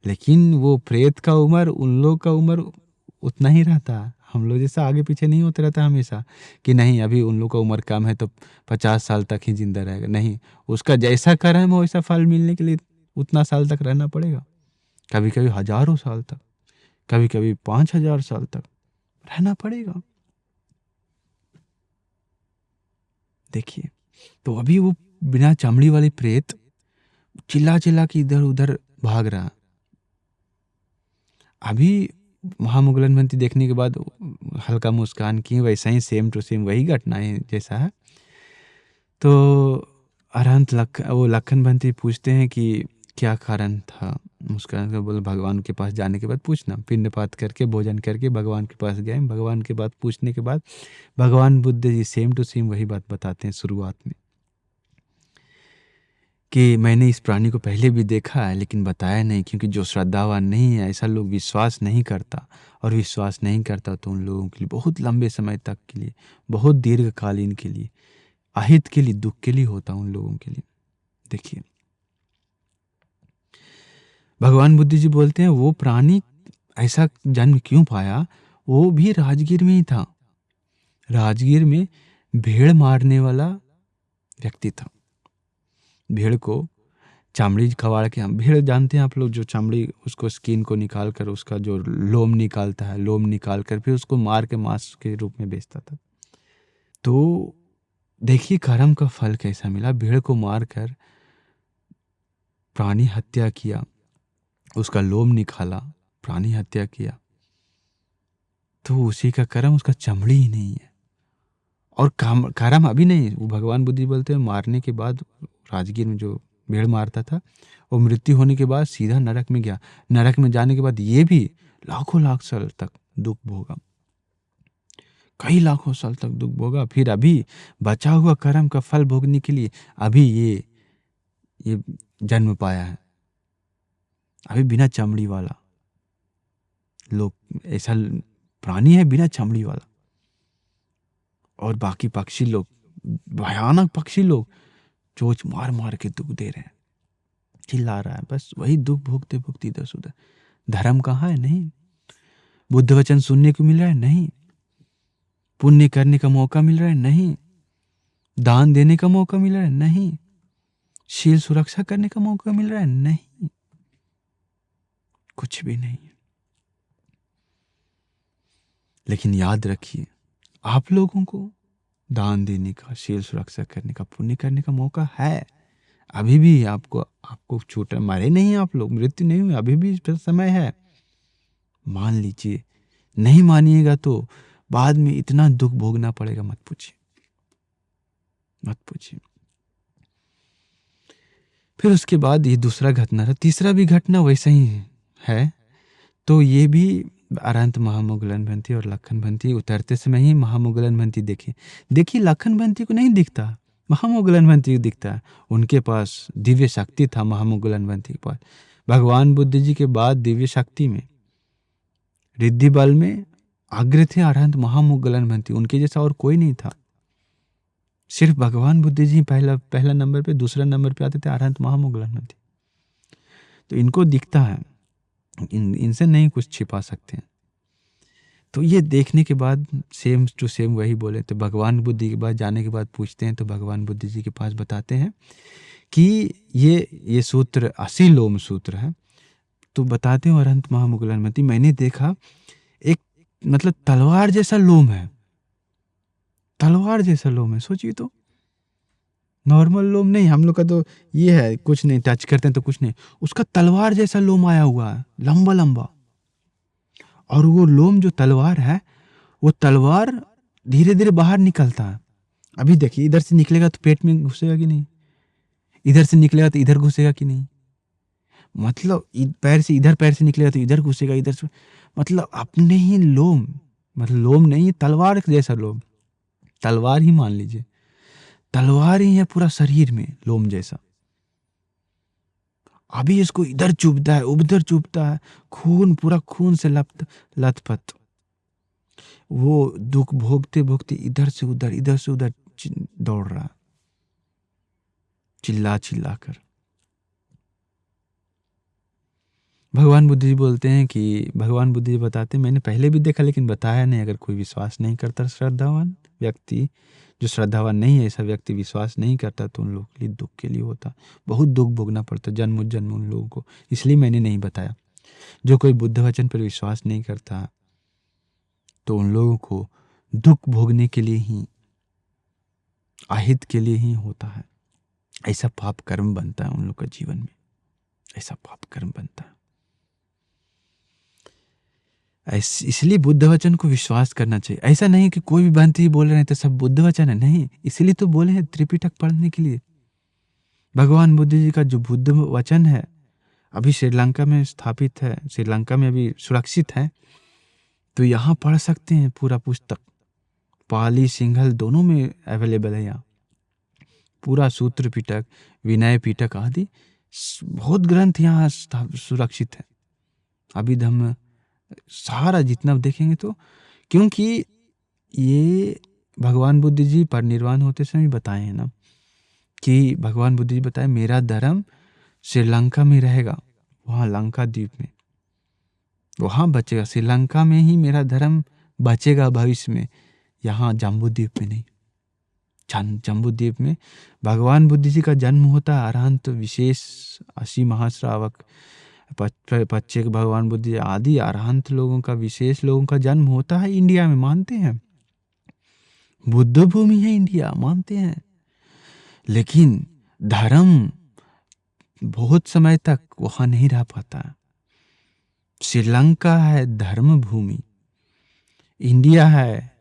लेकिन वो प्रेत का उम्र, उन लोग का उम्र उतना ही रहता है। हम लोग जैसा आगे पीछे नहीं होते रहता हमेशा कि नहीं अभी उन लोग का उम्र कम है तो 50 साल तक ही जिंदा रहेगा। नहीं, उसका जैसा कर्म हो वैसा फल मिलने के लिए उतना साल तक रहना पड़ेगा। कभी कभी हजारों साल तक, कभी कभी 5000 साल तक रहना पड़ेगा। देखिए, तो अभी वो बिना चमड़ी वाली प्रेत चिल्ला चिल्ला के इधर उधर भाग रहा। अभी महामुगलन भंती देखने के बाद हल्का मुस्कान की, वैसा ही सेम टू सेम वही घटनाएं जैसा है। तो अरहंत लखन भंती पूछते हैं कि क्या कारण था। मुस्कान का बोल, भगवान के पास जाने के बाद पूछना। पिंडपात करके भोजन करके भगवान के पास गए। भगवान के पास पूछने के बाद भगवान Buddha ji same to same वही बात बताते हैं शुरुआत में कि मैंने इस प्राणी को पहले भी देखा है लेकिन बताया नहीं, क्योंकि जो श्रद्धावान नहीं है, ऐसा लोग विश्वास नहीं करता, और विश्वास नहीं करता तो उन लोगों के लिए बहुत लंबे समय तक के लिए, बहुत दीर्घकालीन के लिए, अहित के लिए, दुख के लिए होता उन लोगों के लिए। देखिए, भगवान बुद्ध जी बोलते हैं वो प्राणी ऐसा जन्म क्यों पाया, वो भी राजगीर में ही था। राजगीर में भेड़ मारने वाला व्यक्ति था। भेड़ को चमड़ी कबाड़ के, हम भेड़ जानते हैं आप लोग, जो चमड़ी उसको स्किन को निकाल कर उसका जो लोम निकालता है, लोम निकाल कर फिर उसको मार के मांस के रूप में बेचता था। तो देखिए कर्म का फल कैसा मिला। भेड़ को मार कर प्राणी हत्या किया, उसका लोम निकाला, प्राणी हत्या किया, तो उसी का कर्म, उसका चमड़ी ही नहीं है। और कर्म अभी नहीं, वो भगवान बुद्ध बोलते हैं मारने के बाद राजगीर में जो भेड़ मारता था वो मृत्यु होने के बाद सीधा नरक में गया। नरक में जाने के बाद ये भी लाखों लाख साल तक दुख भोगा, कई लाखों साल तक दुख भोगा। फिर अभी बचा हुआ कर्म का फल भोगने के लिए अभी ये जन्म पाया है। अभी बिना चमड़ी वाला लोग, ऐसा प्राणी है बिना चमड़ी वाला। और बाकी पक्षी लोग, भयानक पक्षी लोग चोंच मार मार के दुख दे रहे हैं, चिल्ला रहा है, बस वही दुख भोगते भोगते इधर से उधर। धर्म कहाँ है? नहीं। बुद्ध वचन सुनने को मिल रहा है? नहीं। पुण्य करने का मौका मिल रहा है? नहीं। दान देने का मौका मिल रहा है? नहीं। शील सुरक्षा करने का मौका मिल रहा है? नहीं, कुछ भी नहीं। लेकिन याद रखिए, आप लोगों को दान देने का, शील सुरक्षा करने का, पुण्य करने का मौका है। अभी भी आपको छूट, मरे नहीं आप लोग, मृत्यु नहीं हुई, अभी भी समय है। मान लीजिए, नहीं मानिएगा तो बाद में इतना दुख भोगना पड़ेगा, मत पूछिए, मत पूछिए। फिर उसके बाद ये दूसरा घटना था। तीसरा भी घटना वैसा ही है। तो ये भी अरहंत महामुगलन भंती और लखन भंती उतरते समय ही महामुगलन भंती देखिए लखन भंती को नहीं दिखता, महामुगलन भंती को दिखता है। उनके पास दिव्य शक्ति था, महामुगलन भंती के पास। भगवान बुद्ध जी के बाद दिव्य शक्ति में, रिद्धि बल में अग्र थे अरहंत महामुगलन भंती। उनके जैसा और कोई नहीं था। सिर्फ भगवान बुद्ध जी पहला नंबर पे, दूसरा नंबर पे आते थे अरहंत महामुगलन भंती। तो इनको दिखता है, इनसे नहीं कुछ छिपा सकते हैं। तो ये देखने के बाद सेम टू सेम वही बोले। तो भगवान बुद्ध के पास जाने के बाद पूछते हैं, तो भगवान बुद्ध जी के पास बताते हैं कि ये सूत्र 80 लोम सूत्र है। तो बताते हैं अरहंत महामुगलनमति, मैंने देखा एक मतलब तलवार जैसा लोम है, तलवार जैसा लोम है। सोचिए तो, नॉर्मल लोम नहीं, हम लोग का तो ये है कुछ नहीं, टच करते हैं तो कुछ नहीं, उसका तलवार जैसा लोम आया हुआ है, लंबा लंबा। और वो लोम जो तलवार है, वो तलवार धीरे धीरे बाहर निकलता है। अभी देखिए, इधर से निकलेगा तो पेट में घुसेगा कि नहीं, इधर से निकलेगा तो इधर घुसेगा कि नहीं, मतलब पैर से इधर, पैर से निकलेगा तो इधर घुसेगा, इधर से, मतलब अपने ही लोम, मतलब लोम नहीं, तलवार जैसा लोम, तलवार ही मान लीजिए, तलवार ही है पूरा शरीर में, लोम जैसा। अभी इसको इधर चुभता है, उधर चुभता है, खून पूरा खून से लथपथ। वो दुख भोगते भोगते इधर से उधर, इधर से उधर दौड़ रहा, चिल्ला चिल्ला कर। भगवान बुद्ध जी बोलते हैं कि, भगवान बुद्ध जी बताते हैं, मैंने पहले भी देखा लेकिन बताया नहीं, अगर कोई विश्वास नहीं करता श्रद्धावान व्यक्ति, जो श्रद्धावान नहीं है, ऐसा व्यक्ति विश्वास नहीं करता, तो उन लोगों के लिए दुख के लिए होता, बहुत दुख भोगना पड़ता जन्म जन्म उन लोगों को, इसलिए मैंने नहीं बताया। जो कोई बुद्ध वचन पर विश्वास नहीं करता, तो उन लोगों को दुख भोगने के लिए ही, अहित के लिए ही होता है। ऐसा पाप कर्म बनता है उन लोग का जीवन में, ऐसा पाप कर्म बनता है। इसलिए बुद्ध वचन को विश्वास करना चाहिए। ऐसा नहीं कि कोई भी भंती बोल रहे हैं तो सब बुद्ध वचन है, नहीं। इसलिए तो बोले हैं त्रिपिटक पढ़ने के लिए। भगवान बुद्ध जी का जो बुद्ध वचन है अभी श्रीलंका में स्थापित है, श्रीलंका में अभी सुरक्षित है, तो यहाँ पढ़ सकते हैं पूरा पुस्तक, पाली सिंहल दोनों में अवेलेबल है। यहाँ पूरा सूत्र पिटक, विनय पिटक आदि बहुत ग्रंथ यहाँ सुरक्षित है। अभिधम्म सारा जितना देखेंगे तो, क्योंकि ये भगवान बुद्ध जी परिनिर्वाण होते समय बताए हैं ना, कि भगवान बुद्ध जी बताए मेरा धर्म श्रीलंका में रहेगा, वहाँ लंका द्वीप में, वहाँ बचेगा, श्रीलंका में ही मेरा धर्म बचेगा भविष्य में, यहाँ जम्बू द्वीप में नहीं। जम्बू द्वीप में भगवान बुद्ध जी का जन्म होता है, अरहंत विशेष 80 महाश्रावक पच्चेक भगवान बुद्ध जी आदि अरहंत लोगों का, विशेष लोगों का जन्म होता है इंडिया में, मानते हैं बुद्ध भूमि है इंडिया, मानते हैं। लेकिन धर्म बहुत समय तक वहां नहीं रह पाता। श्रीलंका है धर्म भूमि, इंडिया है,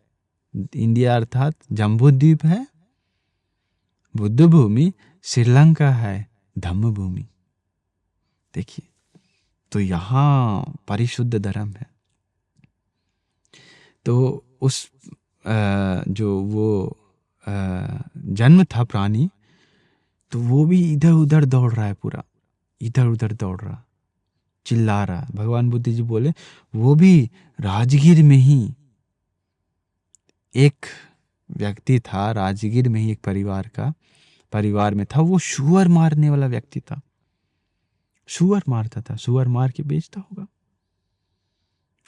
इंडिया अर्थात जम्बू द्वीप है बुद्ध भूमि, श्रीलंका है धम्म भूमि। देखिए, तो यहाँ परिशुद्ध धर्म है। तो उस जो वो जन्म था प्राणी, तो वो भी इधर उधर दौड़ रहा है, पूरा इधर उधर दौड़ रहा, चिल्ला रहा। भगवान बुद्ध जी बोले वो भी राजगीर में ही एक व्यक्ति था, राजगीर में ही एक परिवार में था, वो सुअर मारने वाला व्यक्ति था, सुअर मारता था, सुअर मार के बेचता होगा,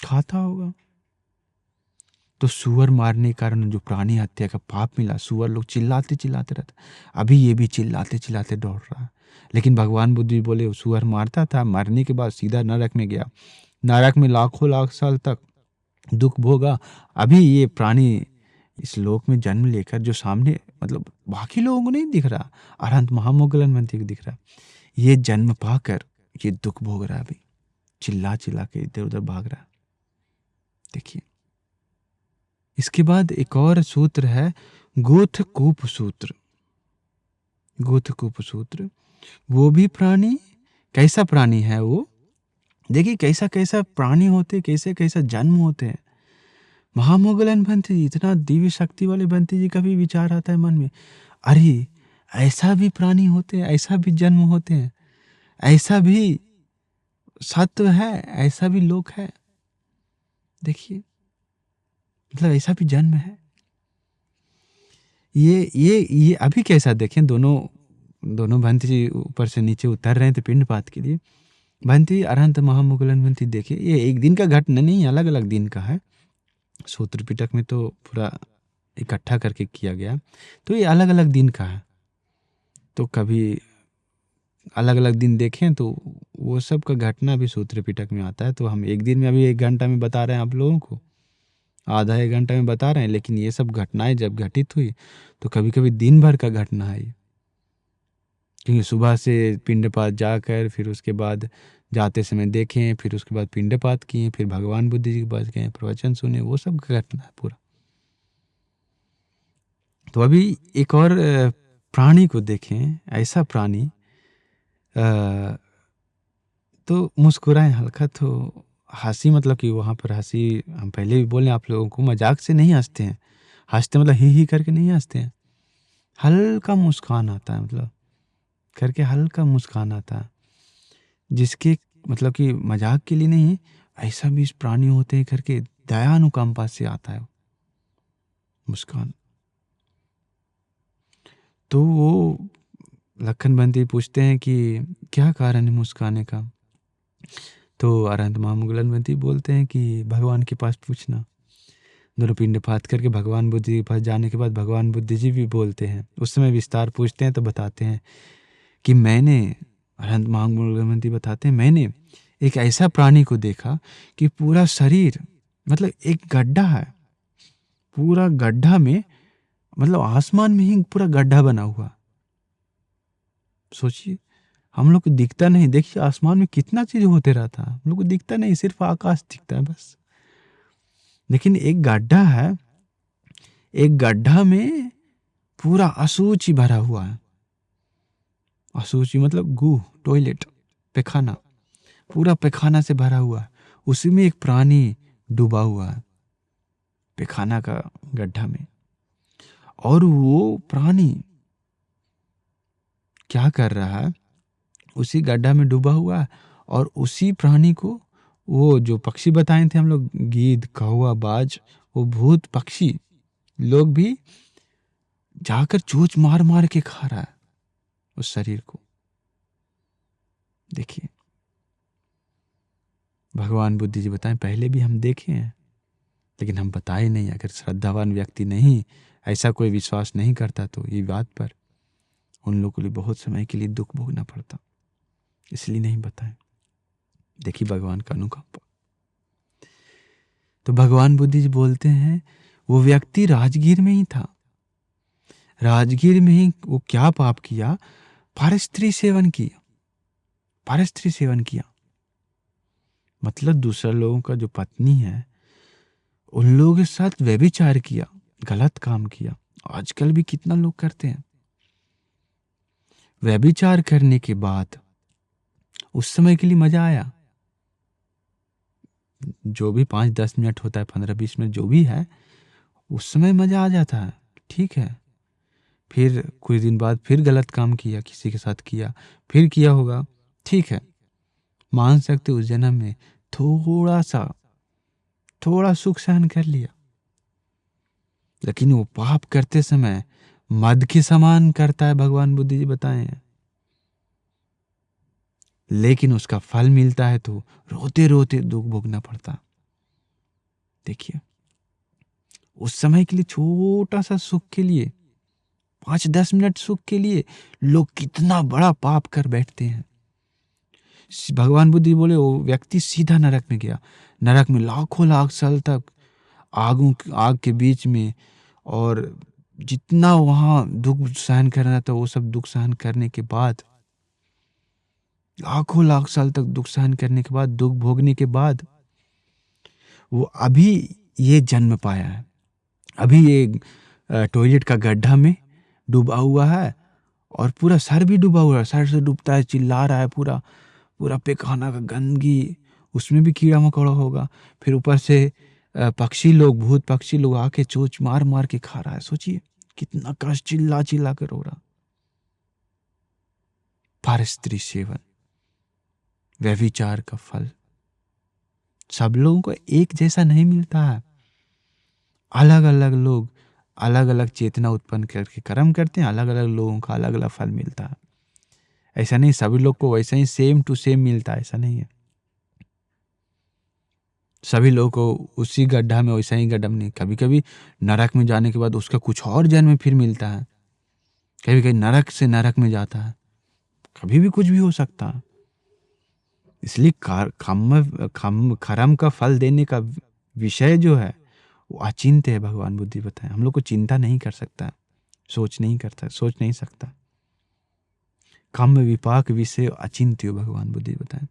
खाता होगा। तो सुअर मारने के कारण जो प्राणी हत्या का पाप मिला, सुअर लोग चिल्लाते चिल्लाते रहते, अभी ये भी चिल्लाते चिल्लाते दौड़ रहा है। लेकिन भगवान बुद्ध जी बोले वो सुअर मारता था, मरने के बाद सीधा नरक में गया, नरक में लाखों लाख साल तक दुख भोगा। अभी ये प्राणी इस लोक में जन्म लेकर, जो सामने मतलब बाकी लोगों को नहीं दिख रहा, अरहंत महामोगलनमति को दिख रहा, ये जन्म पाकर ये दुख भोग रहा है, अभी चिल्ला चिल्ला के इधर उधर भाग रहा है। देखिए, इसके बाद एक और सूत्र है गोथकूप सूत्र। गोथकूप सूत्र, वो भी प्राणी, कैसा प्राणी है वो, देखिए कैसा कैसा प्राणी होते, कैसे कैसा जन्म होते हैं। महामोगलनमति जी, इतना दिव्य शक्ति वाले बंती जी का भी विचार आता है मन में, अरे ऐसा भी प्राणी होते हैं, ऐसा भी जन्म होते हैं, ऐसा भी सत्व है, ऐसा भी लोक है। देखिए, मतलब ऐसा भी जन्म है। ये अभी कैसा देखें, दोनों भंत जी ऊपर से नीचे उतर रहे थे पिंडपात के लिए, भंति अरहंत महामुगलन भंति देखिए, ये एक दिन का घटना नहीं, अलग अलग दिन का है। सूत्र पिटक में तो पूरा इकट्ठा करके किया गया, तो ये अलग अलग दिन का है। तो कभी अलग अलग दिन देखें तो वो सब का घटना भी सूत्र पिटक में आता है। तो हम एक दिन में अभी 1 घंटा में बता रहे हैं आप लोगों को, आधा 1 घंटा में बता रहे हैं, लेकिन ये सब घटनाएं जब घटित हुई तो कभी कभी दिन भर का घटना है ये। क्योंकि सुबह से पिंडपात जाकर, फिर उसके बाद जाते समय देखें, फिर उसके बाद पिंडपात किए, फिर भगवान बुद्ध जी के पास गए, प्रवचन सुने, वो सब का घटना है पूरा। तो अभी एक और प्राणी को देखें, ऐसा प्राणी तो मुस्कुराएं हल्का, तो हंसी मतलब कि वहाँ पर हंसी, हम पहले भी बोले आप लोगों को, मजाक से नहीं हंसते हैं। हंसते मतलब ही करके नहीं हंसते हैं, हल्का मुस्कान आता है, मतलब करके हल्का मुस्कान आता है, जिसके मतलब कि मजाक के लिए नहीं, ऐसा भी प्राणी होते हैं करके दया अनुकंपा से आता है मुस्कान। तो वो लखन बंती पूछते हैं कि क्या कारण है मुस्काने का। तो अरहंत महामुगलन बंती बोलते हैं कि भगवान के पास पूछना। दोनों पिंडपात करके भगवान बुद्ध जी के पास जाने के बाद भगवान बुद्ध जी भी बोलते हैं, उस समय विस्तार पूछते हैं तो बताते हैं कि मैंने, अरहंत महामुगलन बंती बताते हैं, मैंने एक ऐसा प्राणी को देखा कि पूरा शरीर मतलब एक गड्ढा है, पूरा गड्ढा में, मतलब आसमान में ही पूरा गड्ढा बना हुआ। सोचिए, हम लोग को दिखता नहीं, देखिए आसमान में कितना चीज होते रहता है, हम लोग को दिखता नहीं, सिर्फ आकाश दिखता है बस। लेकिन एक गड्ढा है, एक गड्ढा में पूरा अशुचि भरा हुआ है। अशुचि मतलब गू, टॉयलेट, पैखाना, पूरा पैखाना से भरा हुआ है। उसी में एक प्राणी डूबा हुआ है पैखाना का गड्ढा में। और वो प्राणी क्या कर रहा है, उसी गड्ढा में डूबा हुआ है, और उसी प्राणी को वो जो पक्षी बताए थे हम लोग, गीद, कौवा, बाज, वो भूत पक्षी लोग भी जाकर चोंच मार मार के खा रहा है उस शरीर को। देखिए, भगवान बुद्ध जी बताएं, पहले भी हम देखे हैं, लेकिन हम बताए नहीं। अगर श्रद्धावान व्यक्ति नहीं, ऐसा कोई विश्वास नहीं करता, तो ये बात पर उन लोगों के लिए बहुत समय के लिए दुख भोगना पड़ता, इसलिए नहीं बताएं। देखिए भगवान का अनुकंपा। तो भगवान बुद्ध जी बोलते हैं, वो व्यक्ति राजगीर में ही था। राजगीर में ही वो क्या पाप किया, परस्त्री सेवन किया। परस्त्री सेवन किया मतलब दूसरे लोगों का जो पत्नी है, उन लोगों के साथ व्यभिचार किया, गलत काम किया। आजकल भी कितना लोग करते हैं। व्यभिचार करने के बाद उस समय के लिए मजा आया, जो भी 5-10 मिनट होता है, 15-20 मिनट जो भी है, उस समय मजा आ जाता है, ठीक है। फिर कुछ दिन बाद फिर गलत काम किया, किसी के साथ किया, फिर किया होगा, ठीक है, मान सकते उस जन्म में थोड़ा सुख सहन कर लिया। लेकिन वो पाप करते समय मद के समान करता है, भगवान बुद्ध जी बताए हैं। लेकिन उसका फल मिलता है तो रोते रोते दुख भोगना पड़ता। देखिए, उस समय के लिए छोटा सा सुख के लिए, 5-10 मिनट सुख के लिए लोग कितना बड़ा पाप कर बैठते हैं। भगवान बुद्ध जी बोले, वो व्यक्ति सीधा नरक में गया। नरक में लाखों लाख साल तक आग के बीच में, और जितना वहां दुख सहन करना था, वो सब दुख सहन करने के बाद, लाखों लाख साल तक दुख सहन करने के बाद, दुख भोगने के बाद, वो अभी ये जन्म पाया है। अभी ये टॉयलेट का गड्ढा में डूबा हुआ है, और पूरा सर भी डूबा हुआ है, सर से डूबता है, चिल्ला रहा है, पूरा पूरा पैखाना का गंदगी, उसमें भी कीड़ा मकोड़ा होगा। फिर ऊपर से पक्षी लोग, भूत पक्षी लोग आके चोंच मार मार के खा रहा है। सोचिए कितना कष्ट, चिल्ला चिल्ला कर रो रहा। परस्त्री सेवन, व्यभिचार का फल सब लोगों को एक जैसा नहीं मिलता है। अलग अलग लोग अलग अलग चेतना उत्पन्न करके कर्म करते हैं, अलग अलग लोगों का अलग अलग फल मिलता है। ऐसा नहीं सभी लोग को वैसा ही सेम टू सेम मिलता है, ऐसा नहीं है। सभी लोगों को उसी गड्ढा में वैसा ही गड्ढा में नहीं, कभी कभी नरक में जाने के बाद उसका कुछ और जन्म फिर मिलता है, कभी कभी नरक से नरक में जाता है, कभी भी कुछ भी हो सकता है। इसलिए कर्म का फल देने का विषय जो है वो अचिंत्य है, भगवान बुद्धि बताए। हम लोग को चिंता नहीं कर सकता, सोच नहीं सकता। कर्म विपाक विषय अचिंत्य हो, भगवान बुद्धि बताए।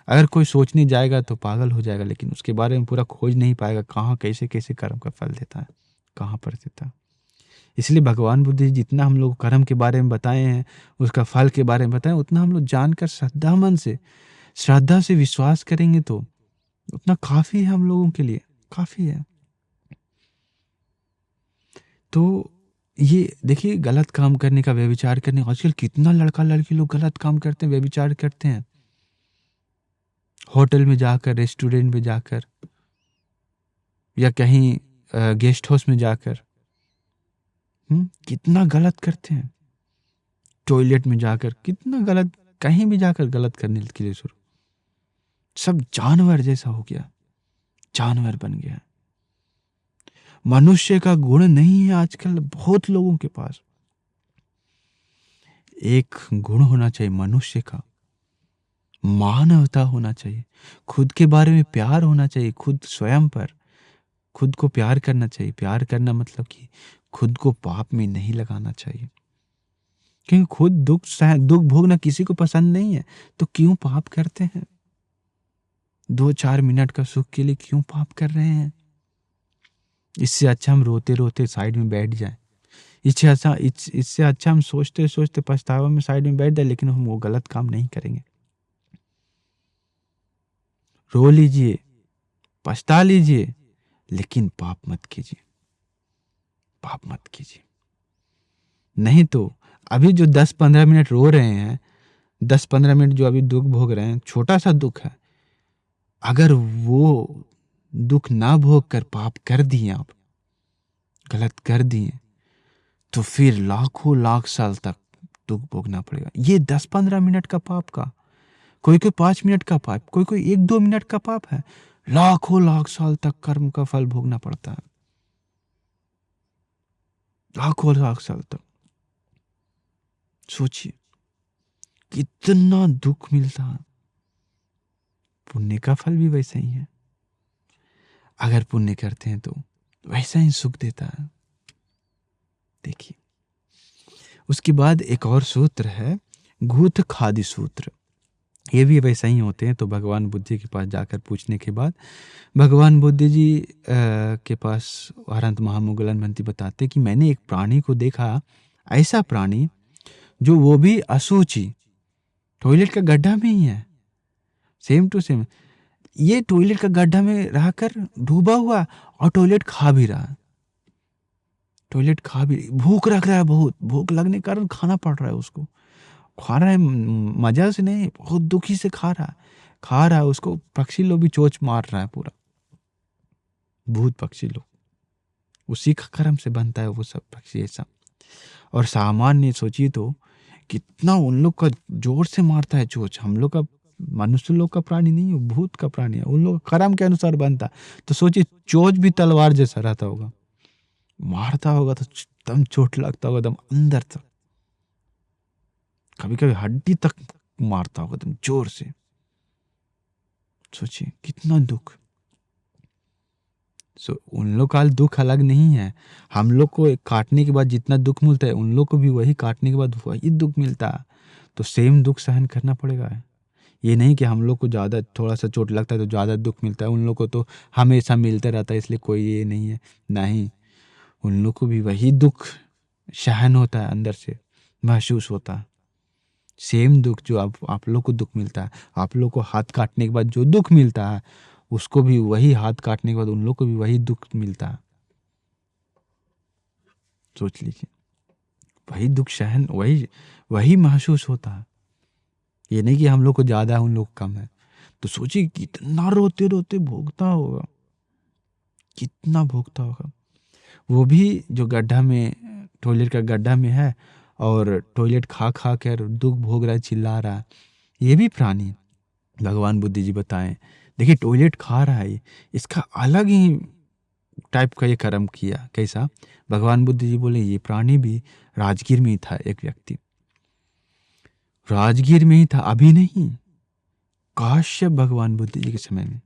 अगर कोई सोचने जाएगा तो पागल हो जाएगा, लेकिन उसके बारे में पूरा खोज नहीं पाएगा, कहाँ कैसे कैसे कर्म का फल देता है, कहाँ पर देता है। इसलिए भगवान बुद्ध जितना हम लोग कर्म के बारे में बताए हैं, उसका फल के बारे में बताएं, उतना हम लोग जानकर श्रद्धा से विश्वास करेंगे तो उतना काफी है, हम लोगों के लिए काफी है। तो ये देखिए, गलत काम करने का, व्यभिचार करने, आजकल कितना लड़का लड़की लोग गलत काम करते हैं, व्यभिचार करते हैं, होटल में जाकर, रेस्टोरेंट में जाकर, या कहीं गेस्ट हाउस में जाकर, कितना गलत करते हैं। टॉयलेट में जाकर कितना गलत, कहीं भी जाकर गलत करने के लिए शुरू, सब जानवर जैसा हो गया, जानवर बन गया। मनुष्य का गुण नहीं है आजकल बहुत लोगों के पास। एक गुण होना चाहिए मनुष्य का, मानवता होना चाहिए, खुद के बारे में प्यार होना चाहिए, खुद स्वयं पर खुद को प्यार करना चाहिए। प्यार करना मतलब कि खुद को पाप में नहीं लगाना चाहिए, क्योंकि खुद दुख भोगना किसी को पसंद नहीं है, तो क्यों पाप करते हैं? 2-4 मिनट का सुख के लिए क्यों पाप कर रहे हैं? इससे अच्छा हम रोते रोते साइड में बैठ जाएं। इससे अच्छा हम सोचते सोचते पछतावा में साइड में बैठ जाए, लेकिन हम वो गलत काम नहीं करेंगे। रो लीजिए, पछता लीजिए, लेकिन पाप मत कीजिए, पाप मत कीजिए। नहीं तो अभी जो 10-15 मिनट रो रहे हैं, 10-15 मिनट जो अभी दुख भोग रहे हैं, छोटा सा दुख है, अगर वो दुख ना भोग कर पाप कर दिए, आप गलत कर दिए, तो फिर लाखों लाख साल तक दुख भोगना पड़ेगा। ये 10-15 मिनट का पाप का, कोई 5 मिनट का पाप, कोई 1-2 मिनट का पाप है, लाखों लाख साल तक कर्म का फल भोगना पड़ता है, लाखों लाख साल तक। सोचिए कितना दुख मिलता है। पुण्य का फल भी वैसा ही है, अगर पुण्य करते हैं तो वैसा ही सुख देता है। देखिए, उसके बाद एक और सूत्र है, घूत खादि सूत्र। ये भी वैसा ही होते हैं। तो भगवान बुद्ध जी के पास जाकर पूछने के बाद भगवान बुद्ध जी के पास हरंत महामुगलन भंती बताते कि मैंने एक प्राणी को देखा, ऐसा प्राणी जो वो भी अशुचि, टॉयलेट का गड्ढा में ही है, सेम टू सेम। ये टॉयलेट का गड्ढा में रहकर डूबा हुआ और टॉयलेट खा भी रहा, टॉयलेट खा भी, भूख रख रहा है, बहुत भूख लगने के कारण खाना पड़ रहा है उसको, खा रहा है मजा से नहीं, बहुत दुखी से खा रहा है। उसको पक्षी लोग भी चोंच मार रहा है, पूरा भूत पक्षी लोग, उसी का कर्म से बनता है वो सब पक्षी ऐसा। और सामान्य सोचिए तो कितना उन लोग का जोर से मारता है चोंच। हम लोग का, मनुष्य लोग का प्राणी नहीं है, भूत का प्राणी है, उन लोग कर्म के अनुसार बनता। तो सोचिए चोंच भी तलवार जैसा रहता होगा, मारता होगा तो एकदम चोट लगता होगा, एकदम अंदर तक, कभी कभी हड्डी तक मारता होगा एकदम जोर से। सोचिए कितना दुख। उन लोग का दुख अलग नहीं है। हम लोग को काटने के बाद जितना दुख मिलता है, उन लोग को भी वही काटने के बाद वही दुख मिलता है। तो सेम दुख सहन करना पड़ेगा। ये नहीं कि हम लोग को ज़्यादा थोड़ा सा चोट लगता है तो ज़्यादा दुख मिलता है, उन लोग को तो हमेशा मिलता रहता है, इसलिए कोई ये नहीं है। नहीं, उन लोग को भी वही दुख सहन होता है, अंदर से महसूस होता है। सेम दुख जो आप लोग को दुख मिलता है, आप लोग को हाथ काटने के बाद जो दुख मिलता है, उसको भी वही हाथ काटने के बाद उन लोग को भी वही दुख मिलता है। सोच लीजिए, वही दुख सहन, वही महसूस होता है। ये नहीं कि हम लोग को ज़्यादा है, उन लोग कम है। तो सोचिए कितना रोते रोते भोगता होगा, कितना भोगता होगा। वो भी जो गड्ढा में, टॉयलेट का गड्ढा में है, और टॉयलेट खा खा कर दुख भोग रहा है, चिल्ला रहा है, ये भी प्राणी है। भगवान बुद्ध जी बताएं, देखिए टॉयलेट खा रहा है, इसका अलग ही टाइप का ये कर्म किया। कैसा? भगवान बुद्ध जी बोले ये प्राणी भी राजगीर में ही था, एक व्यक्ति राजगीर में ही था, अभी नहीं, काश्यप भगवान बुद्ध जी के समय में,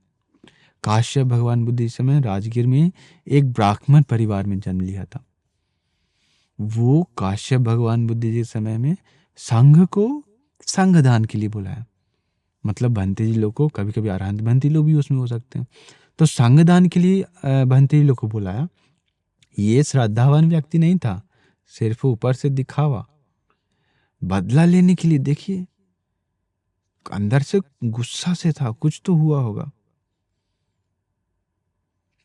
काश्यप भगवान बुद्ध जी के समय राजगीर में एक ब्राह्मण परिवार में जन्म लिया था। वो काश्यप भगवान बुद्ध जी के समय में संघ को संघदान के लिए बुलाया, मतलब भंते जी लोग को, कभी कभी अरहंत भंते लोग भी उसमें हो सकते हैं, तो संघदान के लिए भंते जी लोग को बुलाया। ये श्रद्धावान व्यक्ति नहीं था, सिर्फ ऊपर से दिखावा, बदला लेने के लिए। देखिए अंदर से गुस्सा से था, कुछ तो हुआ होगा।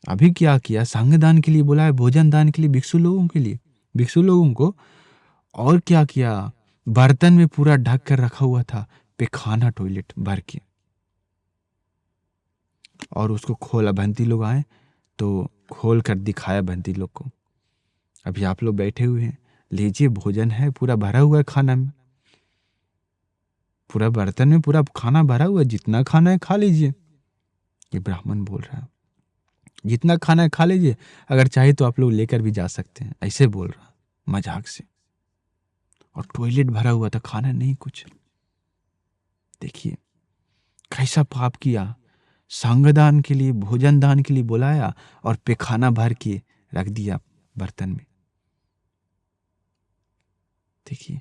अभी क्या किया, संघ दान के लिए बुलाया, भोजन दान के लिए, भिक्षु लोगों के लिए, भिक्षु लोगों को। और क्या किया, बर्तन में पूरा ढक कर रखा हुआ था पेखाना, टॉयलेट भर के, और उसको खोला। भंती लोग आए तो खोल कर दिखाया भंती लोग को, अभी आप लोग बैठे हुए हैं, लीजिए भोजन है, पूरा भरा हुआ है खाना में, पूरा बर्तन में पूरा खाना भरा हुआ है, जितना खाना है खा लीजिए। ये ब्राह्मण बोल रहा है, जितना खाना है खा लीजिए, अगर चाहे तो आप लोग लेकर भी जा सकते हैं, ऐसे बोल रहा मजाक से। और टॉयलेट भरा हुआ था, खाना नहीं कुछ। देखिए कैसा पाप किया, संगदान के लिए, भोजन दान के लिए बुलाया और पेखाना भर के रख दिया बर्तन में। देखिए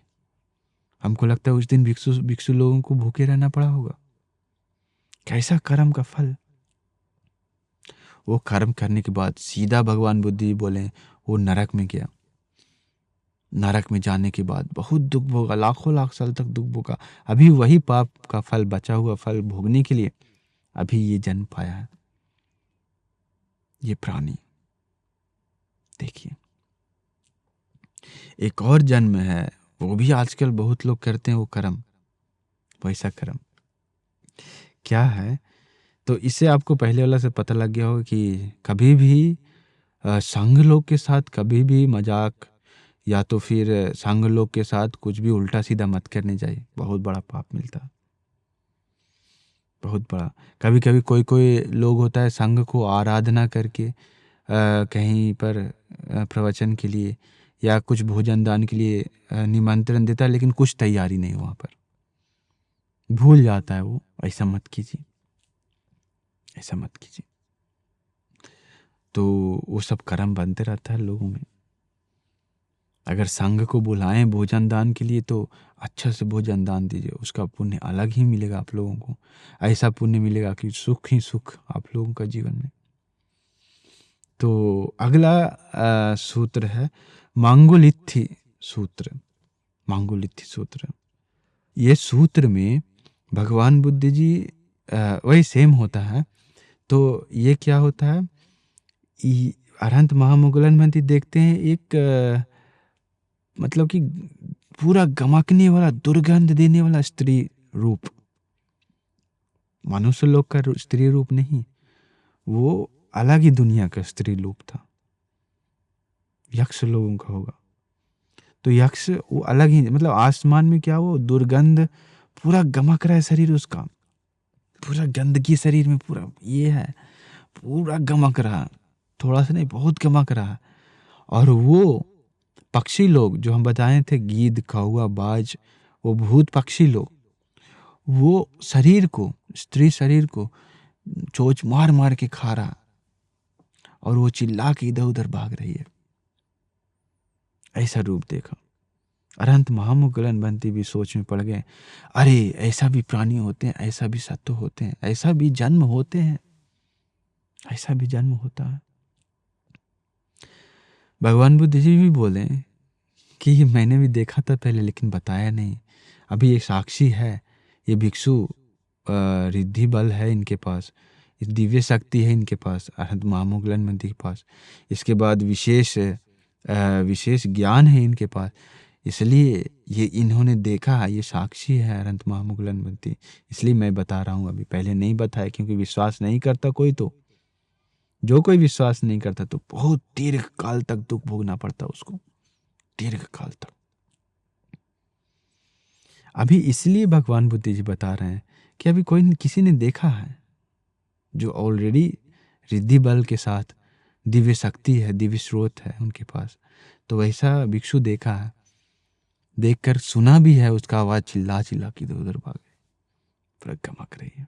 हमको लगता है उस दिन भिक्षु लोगों को भूखे रहना पड़ा होगा। कैसा कर्म का फल। वो कर्म करने के बाद सीधा भगवान बुद्ध जी बोले वो नरक में गया। नरक में जाने के बाद बहुत दुख भोगा, लाखों लाख साल तक दुख भोगा। अभी वही पाप का फल, बचा हुआ फल भोगने के लिए अभी ये जन्म पाया है ये प्राणी। देखिए एक और जन्म है, वो भी आजकल बहुत लोग करते हैं, वो कर्म, वैसा कर्म क्या है। तो इससे आपको पहले वाला से पता लग गया होगा कि कभी भी संघ लोग के साथ कभी भी मजाक या तो फिर संघ लोग के साथ कुछ भी उल्टा सीधा मत करने जाइए, बहुत बड़ा पाप मिलता है, बहुत बड़ा। कभी कभी कोई कोई लोग होता है संघ को आराधना करके कहीं पर प्रवचन के लिए या कुछ भोजन दान के लिए निमंत्रण देता है, लेकिन कुछ तैयारी नहीं वहाँ पर, भूल जाता है वो। ऐसा मत कीजिए, ऐसा मत कीजिए। तो वो सब कर्म बनते रहता है लोगों में। अगर संघ को बुलाएं भोजन दान के लिए तो अच्छा से भोजन दान दीजिए, उसका पुण्य अलग ही मिलेगा आप लोगों को। ऐसा पुण्य मिलेगा कि सुख ही सुख आप लोगों का जीवन में। तो अगला सूत्र है मांगुलिथि सूत्र। मांगुलिथि सूत्र, ये सूत्र में भगवान बुद्ध जी वही सेम होता है। तो ये क्या होता है, अरहंत महामोगलन मंत्री देखते हैं एक मतलब कि पूरा गमकने वाला, दुर्गंध देने वाला स्त्री रूप, मनुष्य लोग का स्त्री रूप नहीं, वो अलग ही दुनिया का स्त्री रूप था, यक्ष लोगों का होगा। तो यक्ष वो अलग ही, मतलब आसमान में क्या, वो दुर्गंध, पूरा गमक रहा है शरीर उसका, पूरा गंदगी शरीर में पूरा ये है, पूरा गमक रहा, थोड़ा सा नहीं बहुत गमक रहा। और वो पक्षी लोग जो हम बताए थे, गीद, कौवा, बाज, वो भूत पक्षी लोग, वो शरीर को, स्त्री शरीर को चोंच मार मार के खा रहा, और वो चिल्ला के इधर उधर भाग रही है। ऐसा रूप देखा। अरहंत महामुगलन बनती भी सोच में पड़ गए, अरे ऐसा भी प्राणी होते हैं, ऐसा भी सत्व होते हैं, ऐसा भी जन्म होते हैं, ऐसा भी जन्म होता है। भगवान बुद्ध जी भी बोले कि ये मैंने भी देखा था पहले, लेकिन बताया नहीं। अभी ये साक्षी है, ये भिक्षु रिद्धि बल है इनके पास, इस दिव्य शक्ति है इनके पास, अरहंत महामुगलन मंत्री के पास। इसके बाद विशेष ज्ञान है इनके पास, इसलिए ये इन्होंने देखा है, ये साक्षी है अरहंत महामुगलन मंत्री, इसलिए मैं बता रहा हूँ। अभी पहले नहीं बताया क्योंकि विश्वास नहीं करता कोई, तो जो कोई विश्वास नहीं करता तो बहुत दीर्घ काल तक दुख भोगना पड़ता उसको, दीर्घ काल तक। अभी इसलिए भगवान बुद्ध जी बता रहे हैं कि अभी किसी ने देखा है जो ऑलरेडी रिद्धि बल के साथ दिव्य शक्ति है, दिव्य स्रोत है उनके पास, तो वैसा भिक्षु देखा है, देखकर सुना भी है, उसका आवाज चिल्ला चिल्ला के इधर उधर भागे, पूरा गमक रही है।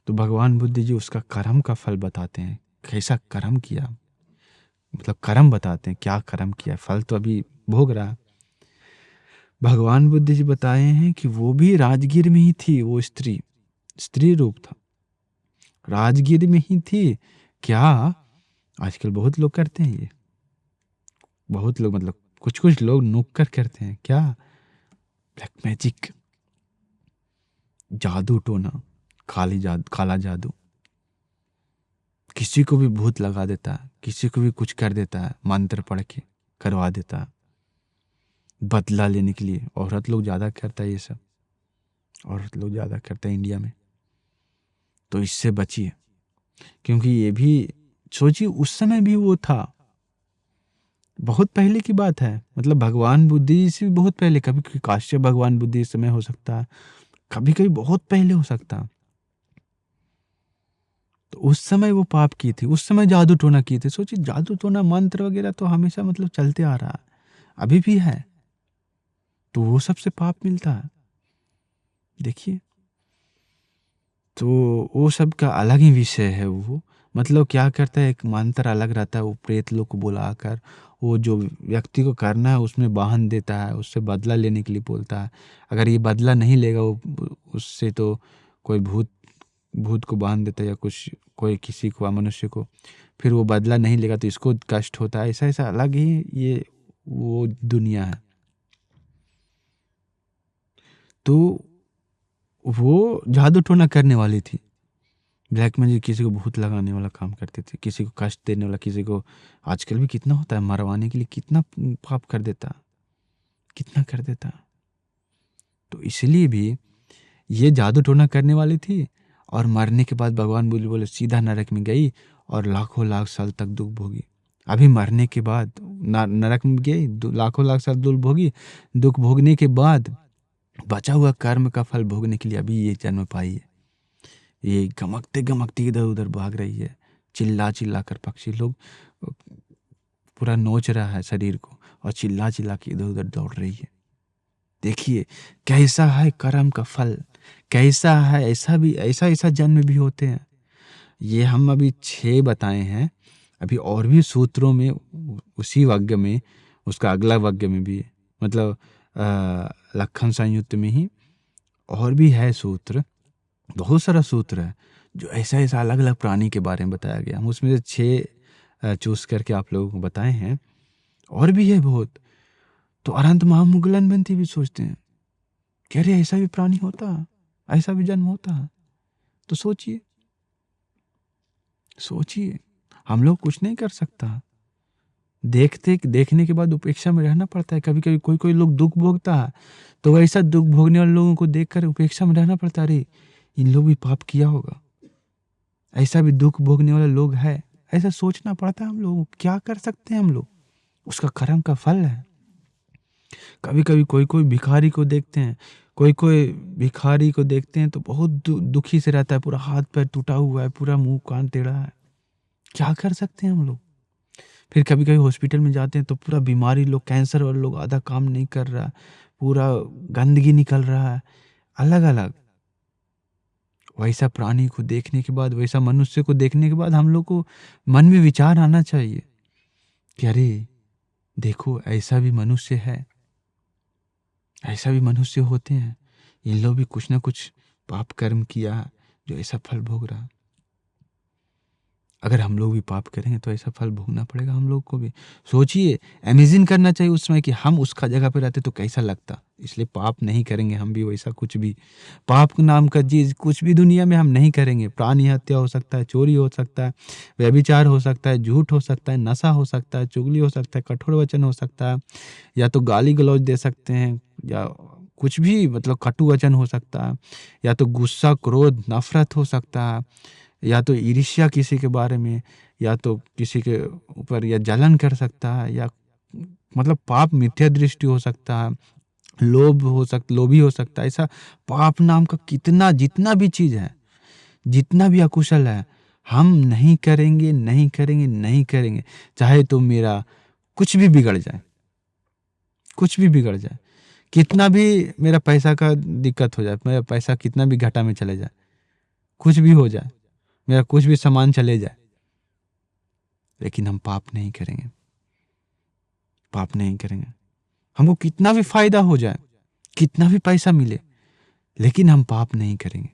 तो भगवान बुद्ध जी उसका कर्म का फल बताते हैं, कैसा कर्म किया, मतलब कर्म बताते हैं क्या कर्म किया, फल तो अभी भोग रहा। भगवान बुद्ध जी बताए हैं कि वो भी राजगीर में ही थी, वो स्त्री रूप था, राजगीर में ही थी। क्या आजकल बहुत लोग करते हैं ये, बहुत लोग मतलब कुछ लोग नुक्कड़ करते हैं, क्या ब्लैक मैजिक, जादू टोना, काला जादू, किसी को भी भूत लगा देता है, किसी को भी कुछ कर देता है, मंत्र पढ़ के करवा देता है बदला लेने के लिए। औरत लोग ज़्यादा करता है ये सब, औरत लोग ज़्यादा करता है इंडिया में। तो इससे बचिए, क्योंकि ये भी सोचिए उस समय भी वो था, बहुत पहले की बात है, मतलब भगवान बुद्ध जी से भी बहुत पहले, कभी काश्यप भगवान बुद्ध जी समय हो सकता है, कभी कभी बहुत पहले हो सकता है। तो उस समय वो पाप की थी, उस समय जादू टोना किए थे। सोचिए जादू टोना मंत्र वगैरह तो हमेशा मतलब चलते आ रहा है, अभी भी है, तो वो सबसे पाप मिलता है। देखिए, तो वो सब का अलग ही विषय है। वो मतलब क्या करता है, एक मंत्र अलग रहता है, वो प्रेत लोग को बुलाकर वो जो व्यक्ति को करना है उसमें बांध देता है, उससे बदला लेने के लिए बोलता है। अगर ये बदला नहीं लेगा वो उससे, तो कोई भूत को बांध देता है या कुछ, कोई किसी को, मनुष्य को, फिर वो बदला नहीं लेगा तो इसको कष्ट होता है। ऐसा ऐसा अलग ही ये वो दुनिया है। तो वो जादू टोना करने वाली थी, ब्लैक मैजिक, किसी को भूत लगाने वाला काम करती थी, किसी को कष्ट देने वाला, किसी को आजकल भी कितना होता है, मरवाने के लिए कितना पाप कर देता, कितना कर देता। तो इसलिए भी ये जादू टोना करने वाली थी, और मरने के बाद भगवान बोले सीधा नरक में गई और लाखों लाख साल तक दुख भोगी। अभी मरने के बाद नरक में गई, लाखों लाख साल दुख भोगी, दुख भोगने के बाद बचा हुआ कर्म का फल भोगने के लिए अभी ये जन्म पाई है। ये गमकते गमकते इधर उधर भाग रही है, चिल्ला चिल्ला कर, पक्षी लोग पूरा नोच रहा है शरीर को और चिल्ला चिल्ला के इधर उधर दौड़ रही है। देखिए कैसा है कर्म का फल, कैसा है। ऐसा जन्म भी होते हैं। ये हम अभी 6 बताए हैं, अभी और भी सूत्रों में, उसी वग्ग में, उसका अगला वग्ग में भी, मतलब लक्षण संयुक्त में ही और भी है सूत्र, बहुत सारा सूत्र है जो ऐसा अलग अलग प्राणी के बारे में बताया गया। हम उसमें से 6 चूज करके आप लोगों को बताए हैं, और भी है बहुत। तो अनंत महामुगलन बनती भी सोचते हैं कि अरे ऐसा भी प्राणी होता, ऐसा भी जन्म होता। तो सोचिए हम लोग कुछ नहीं कर सकता, देखने के बाद उपेक्षा में रहना पड़ता है। कभी कभी कोई लोग दुख भोगता है, तो ऐसा दुख भोगने वाले लोगों को देखकर उपेक्षा में रहना पड़ता है, अरे इन लोग भी पाप किया होगा, ऐसा भी दुख भोगने वाला लोग है, ऐसा सोचना पड़ता है हम लोगों को। क्या कर सकते हैं हम लोग, उसका कर्म का फल है। कभी कभी कोई भिखारी को देखते हैं, कोई भिखारी को देखते हैं तो बहुत दुखी से रहता है, पूरा हाथ पैर टूटा हुआ है, पूरा मुंह कान टेढ़ा है। क्या कर सकते हैं हम लोग। फिर कभी कभी हॉस्पिटल में जाते हैं तो पूरा बीमारी लोग, कैंसर वाले लोग, आधा काम नहीं कर रहा, पूरा गंदगी निकल रहा है, अलग अलग। वैसा प्राणी को देखने के बाद, वैसा मनुष्य को देखने के बाद हम लोग को मन में विचार आना चाहिए कि अरे देखो ऐसा भी मनुष्य है, ऐसा भी मनुष्य होते हैं, इन लोग भी कुछ ना कुछ पाप कर्म किया जो ऐसा फल भोग रहा। अगर हम लोग भी पाप करेंगे तो ऐसा फल भोगना पड़ेगा हम लोग को भी। सोचिए, इमेजिन करना चाहिए उस समय कि हम उसका जगह पे रहते तो कैसा लगता। इसलिए पाप नहीं करेंगे हम भी वैसा कुछ भी, पाप के नाम का चीज कुछ भी दुनिया में हम नहीं करेंगे। प्राणी हत्या हो सकता है, चोरी हो सकता है, व्यभिचार हो सकता है, झूठ हो सकता है, नशा हो सकता है, चुगली हो सकता है, कठोर वचन हो सकता है, या तो गाली गलौज दे सकते हैं, या कुछ भी मतलब कटु वचन हो सकता है, या तो गुस्सा क्रोध नफरत हो सकता है, या तो ईर्ष्या किसी के बारे में, या तो किसी के ऊपर या जलन कर सकता है, या मतलब पाप मिथ्या दृष्टि हो सकता है, लोभी हो सकता है। ऐसा पाप नाम का कितना जितना भी चीज़ है, जितना भी अकुशल है, हम नहीं करेंगे, नहीं करेंगे, नहीं करेंगे। चाहे तो मेरा कुछ भी बिगड़ जाए, कुछ भी बिगड़ जाए, कितना भी मेरा पैसा का दिक्कत हो जाए, मेरा पैसा कितना भी घाटा में चले जाए, कुछ भी हो जाए, मेरा कुछ भी सामान चले जाए, लेकिन हम पाप नहीं करेंगे, पाप नहीं करेंगे। हमको कितना भी फायदा हो जाए, कितना भी पैसा मिले, लेकिन हम पाप नहीं करेंगे।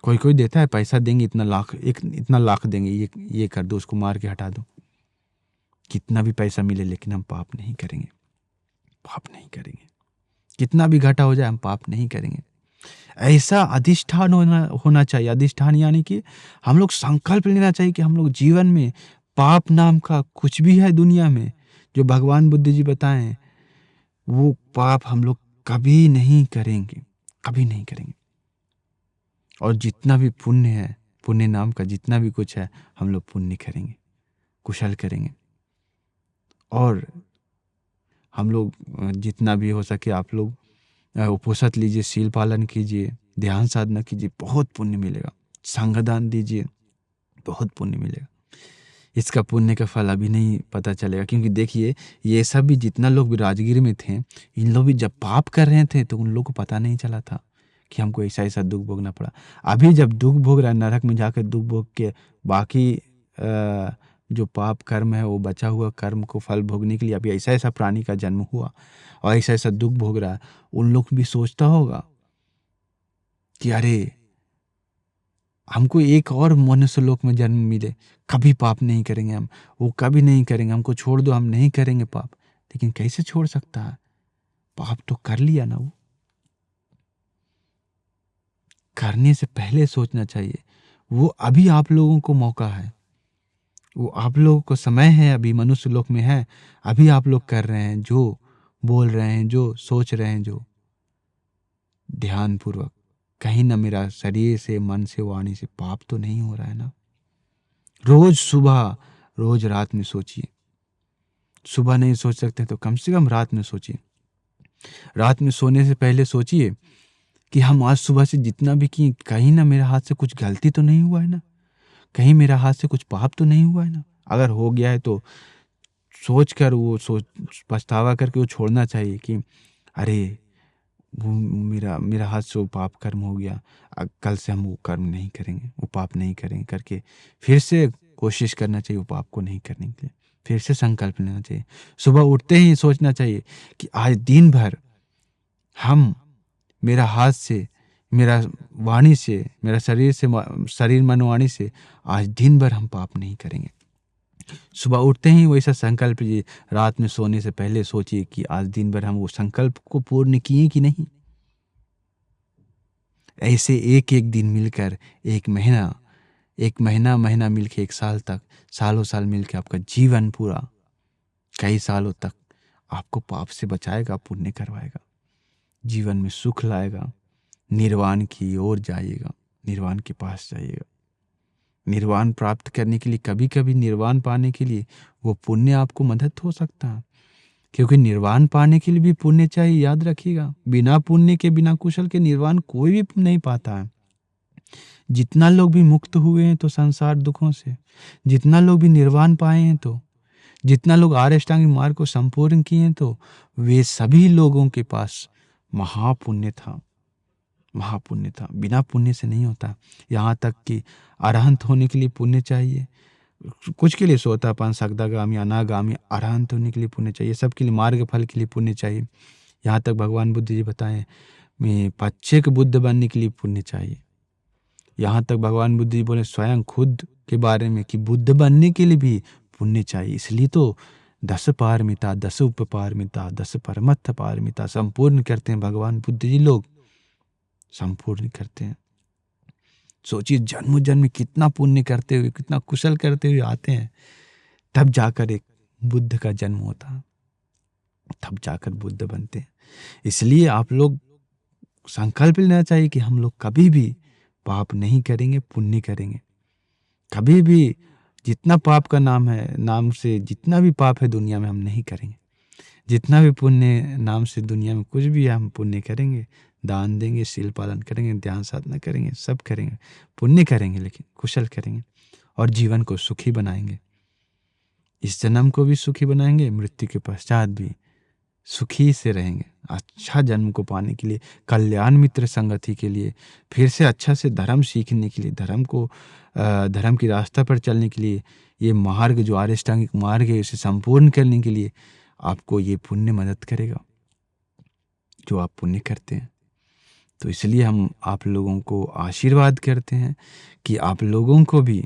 कोई कोई देता है, पैसा देंगे इतना लाख देंगे, ये कर दो, उसको मार के हटा दो। कितना भी पैसा मिले, लेकिन हम पाप नहीं करेंगे, पाप नहीं करेंगे। कितना भी घाटा हो जाए, हम पाप नहीं करेंगे। ऐसा अधिष्ठान होना चाहिए। अधिष्ठान यानी कि हम लोग संकल्प लेना चाहिए कि हम लोग जीवन में पाप नाम का कुछ भी है दुनिया में, जो भगवान बुद्ध जी बताएं, वो पाप हम लोग कभी नहीं करेंगे, कभी नहीं करेंगे। और जितना भी पुण्य है, पुण्य नाम का जितना भी कुछ है, हम लोग पुण्य करेंगे, कुशल करेंगे। और हम लोग जितना भी हो सके, आप लोग उपवास लीजिए, शील पालन कीजिए, ध्यान साधना कीजिए, बहुत पुण्य मिलेगा। संगदान दीजिए, बहुत पुण्य मिलेगा। इसका पुण्य का फल अभी नहीं पता चलेगा, क्योंकि देखिए, ये सब भी जितना लोग भी राजगीर में थे, इन लोग भी जब पाप कर रहे थे तो उन लोग को पता नहीं चला था कि हमको ऐसा ऐसा दुख भोगना पड़ा। अभी जब दुख भोग रहा है, नरक में जाकर दुख भोग के बाकी जो पाप कर्म है, वो बचा हुआ कर्म को फल भोगने के लिए अभी ऐसा ऐसा प्राणी का जन्म हुआ और ऐसा ऐसा दुख भोग रहा है, उन लोग भी सोचता होगा कि अरे, हमको एक और मनुष्य लोक में जन्म मिले, कभी पाप नहीं करेंगे हम, वो कभी नहीं करेंगे, हमको छोड़ दो, हम नहीं करेंगे पाप। लेकिन कैसे छोड़ सकता है? पाप तो कर लिया ना। वो करने से पहले सोचना चाहिए। वो अभी आप लोगों को मौका है, वो आप लोगों को समय है, अभी मनुष्य लोक में है, अभी आप लोग कर रहे हैं, जो बोल रहे हैं, जो सोच रहे हैं, जो ध्यान पूर्वक, कहीं ना मेरा शरीर से, मन से, वाणी से पाप तो नहीं हो रहा है ना। रोज सुबह, रोज रात में सोचिए। सुबह नहीं सोच सकते तो कम से कम रात में सोचिए। रात में सोने से पहले सोचिए कि हम आज सुबह से जितना भी किए, कहीं ना मेरे हाथ से कुछ गलती तो नहीं हुआ है ना, कहीं मेरा हाथ से कुछ पाप तो नहीं हुआ है ना। अगर हो गया है तो सोच कर पछतावा करके वो छोड़ना चाहिए कि अरे, वो मेरा हाथ से वो पाप कर्म हो गया, कल से हम वो कर्म नहीं करेंगे, वो पाप नहीं करेंगे करके फिर से कोशिश करना चाहिए वो पाप को नहीं करने के लिए। फिर से संकल्प लेना चाहिए। सुबह उठते ही सोचना चाहिए कि आज दिन भर हम, मेरा हाथ से, मेरा वाणी से, मेरा शरीर मन वाणी से, आज दिन भर हम पाप नहीं करेंगे। सुबह उठते ही वैसा संकल्प लीजिए। रात में सोने से पहले सोचिए कि आज दिन भर हम वो संकल्प को पूर्ण किए कि नहीं। ऐसे एक एक दिन मिलकर एक महीना मिलकर एक साल तक, सालों साल मिलकर आपका जीवन पूरा कई सालों तक आपको पाप से बचाएगा, पुण्य करवाएगा, जीवन में सुख लाएगा, निर्वाण की ओर जाइएगा, निर्वाण के पास जाइएगा। निर्वाण प्राप्त करने के लिए, कभी कभी निर्वाण पाने के लिए वो पुण्य आपको मदद हो सकता है, क्योंकि निर्वाण पाने के लिए भी पुण्य चाहिए। याद रखिएगा, बिना पुण्य के, बिना कुशल के निर्वाण कोई भी नहीं पाता है। जितना लोग भी मुक्त हुए हैं तो संसार दुखों से, जितना लोग भी निर्वाण पाए हैं, तो जितना लोग आर्य अष्टांगिक मार्ग को संपूर्ण किए हैं, तो वे सभी लोगों के पास महापुण्य था, महापुण्य था। बिना पुण्य से नहीं होता। यहाँ तक कि अरहंत होने के लिए पुण्य चाहिए, कुछ के लिए सोतापन, सगदागामी, अनागामी, अरहंत होने के लिए पुण्य चाहिए, सबके लिए मार्ग फल के लिए पुण्य चाहिए। यहाँ तक भगवान बुद्ध जी बताएं, मैं पच्चेक बुद्ध बनने के लिए पुण्य चाहिए। यहाँ तक भगवान बुद्ध जी बोले स्वयं खुद के बारे में कि बुद्ध बनने के लिए भी पुण्य चाहिए। इसलिए तो 10 पारमिता, 10 उपपारमिता, 10 परमत्थ पारमिता संपूर्ण करते हैं भगवान बुद्ध जी लोग, संपूर्ण करते हैं। सोचिए, जन्म जन्म कितना पुण्य करते हुए, कितना कुशल करते हुए आते हैं, तब जाकर एक बुद्ध का जन्म होता, तब जाकर बुद्ध बनते हैं। इसलिए आप लोग संकल्प लेना चाहिए कि हम लोग कभी भी पाप नहीं करेंगे, पुण्य करेंगे। कभी भी जितना पाप का नाम है, नाम से जितना भी पाप है दुनिया में, हम नहीं करेंगे। जितना भी पुण्य नाम से दुनिया में कुछ भी हम पुण्य करेंगे, दान देंगे, शील पालन करेंगे, ध्यान साधना करेंगे, सब करेंगे, पुण्य करेंगे, लेकिन कुशल करेंगे और जीवन को सुखी बनाएंगे। इस जन्म को भी सुखी बनाएंगे, मृत्यु के पश्चात भी सुखी से रहेंगे। अच्छा जन्म को पाने के लिए, कल्याण मित्र संगति के लिए, फिर से अच्छा से धर्म सीखने के लिए, धर्म की रास्ता पर चलने के लिए, ये मार्ग जो आर्यष्टांगिक मार्ग है उसे संपूर्ण करने के लिए आपको ये पुण्य मदद करेगा जो आप पुण्य करते हैं। तो इसलिए हम आप लोगों को आशीर्वाद करते हैं कि आप लोगों को भी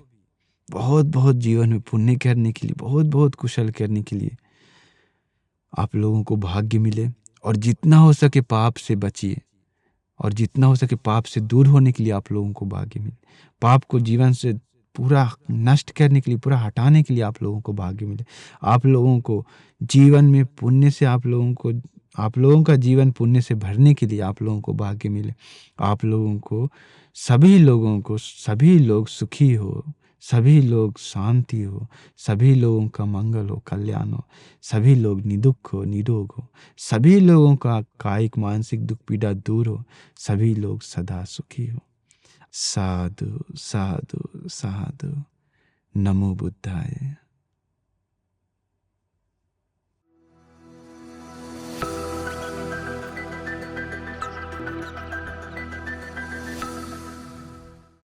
बहुत बहुत जीवन में पुण्य करने के लिए, बहुत बहुत कुशल करने के लिए आप लोगों को भाग्य मिले, और जितना हो सके पाप से बचिए, और जितना हो सके पाप से दूर होने के लिए आप लोगों को भाग्य मिले। पाप को जीवन से पूरा नष्ट करने के लिए, पूरा हटाने के लिए आप लोगों को भाग्य मिले। आप लोगों को जीवन में पुण्य से आप लोगों का जीवन पुण्य से भरने के लिए आप लोगों को भाग्य मिले। आप लोगों को सभी लोग सुखी हो, सभी लोग शांति हो, सभी लोगों का मंगल हो, कल्याण हो, सभी लोग निदुख हो, निरोग हो, सभी लोगों का कायिक मानसिक दुख पीड़ा दूर हो, सभी लोग सदा सुखी हो। साधु साधु साधु। नमो बुद्धाय।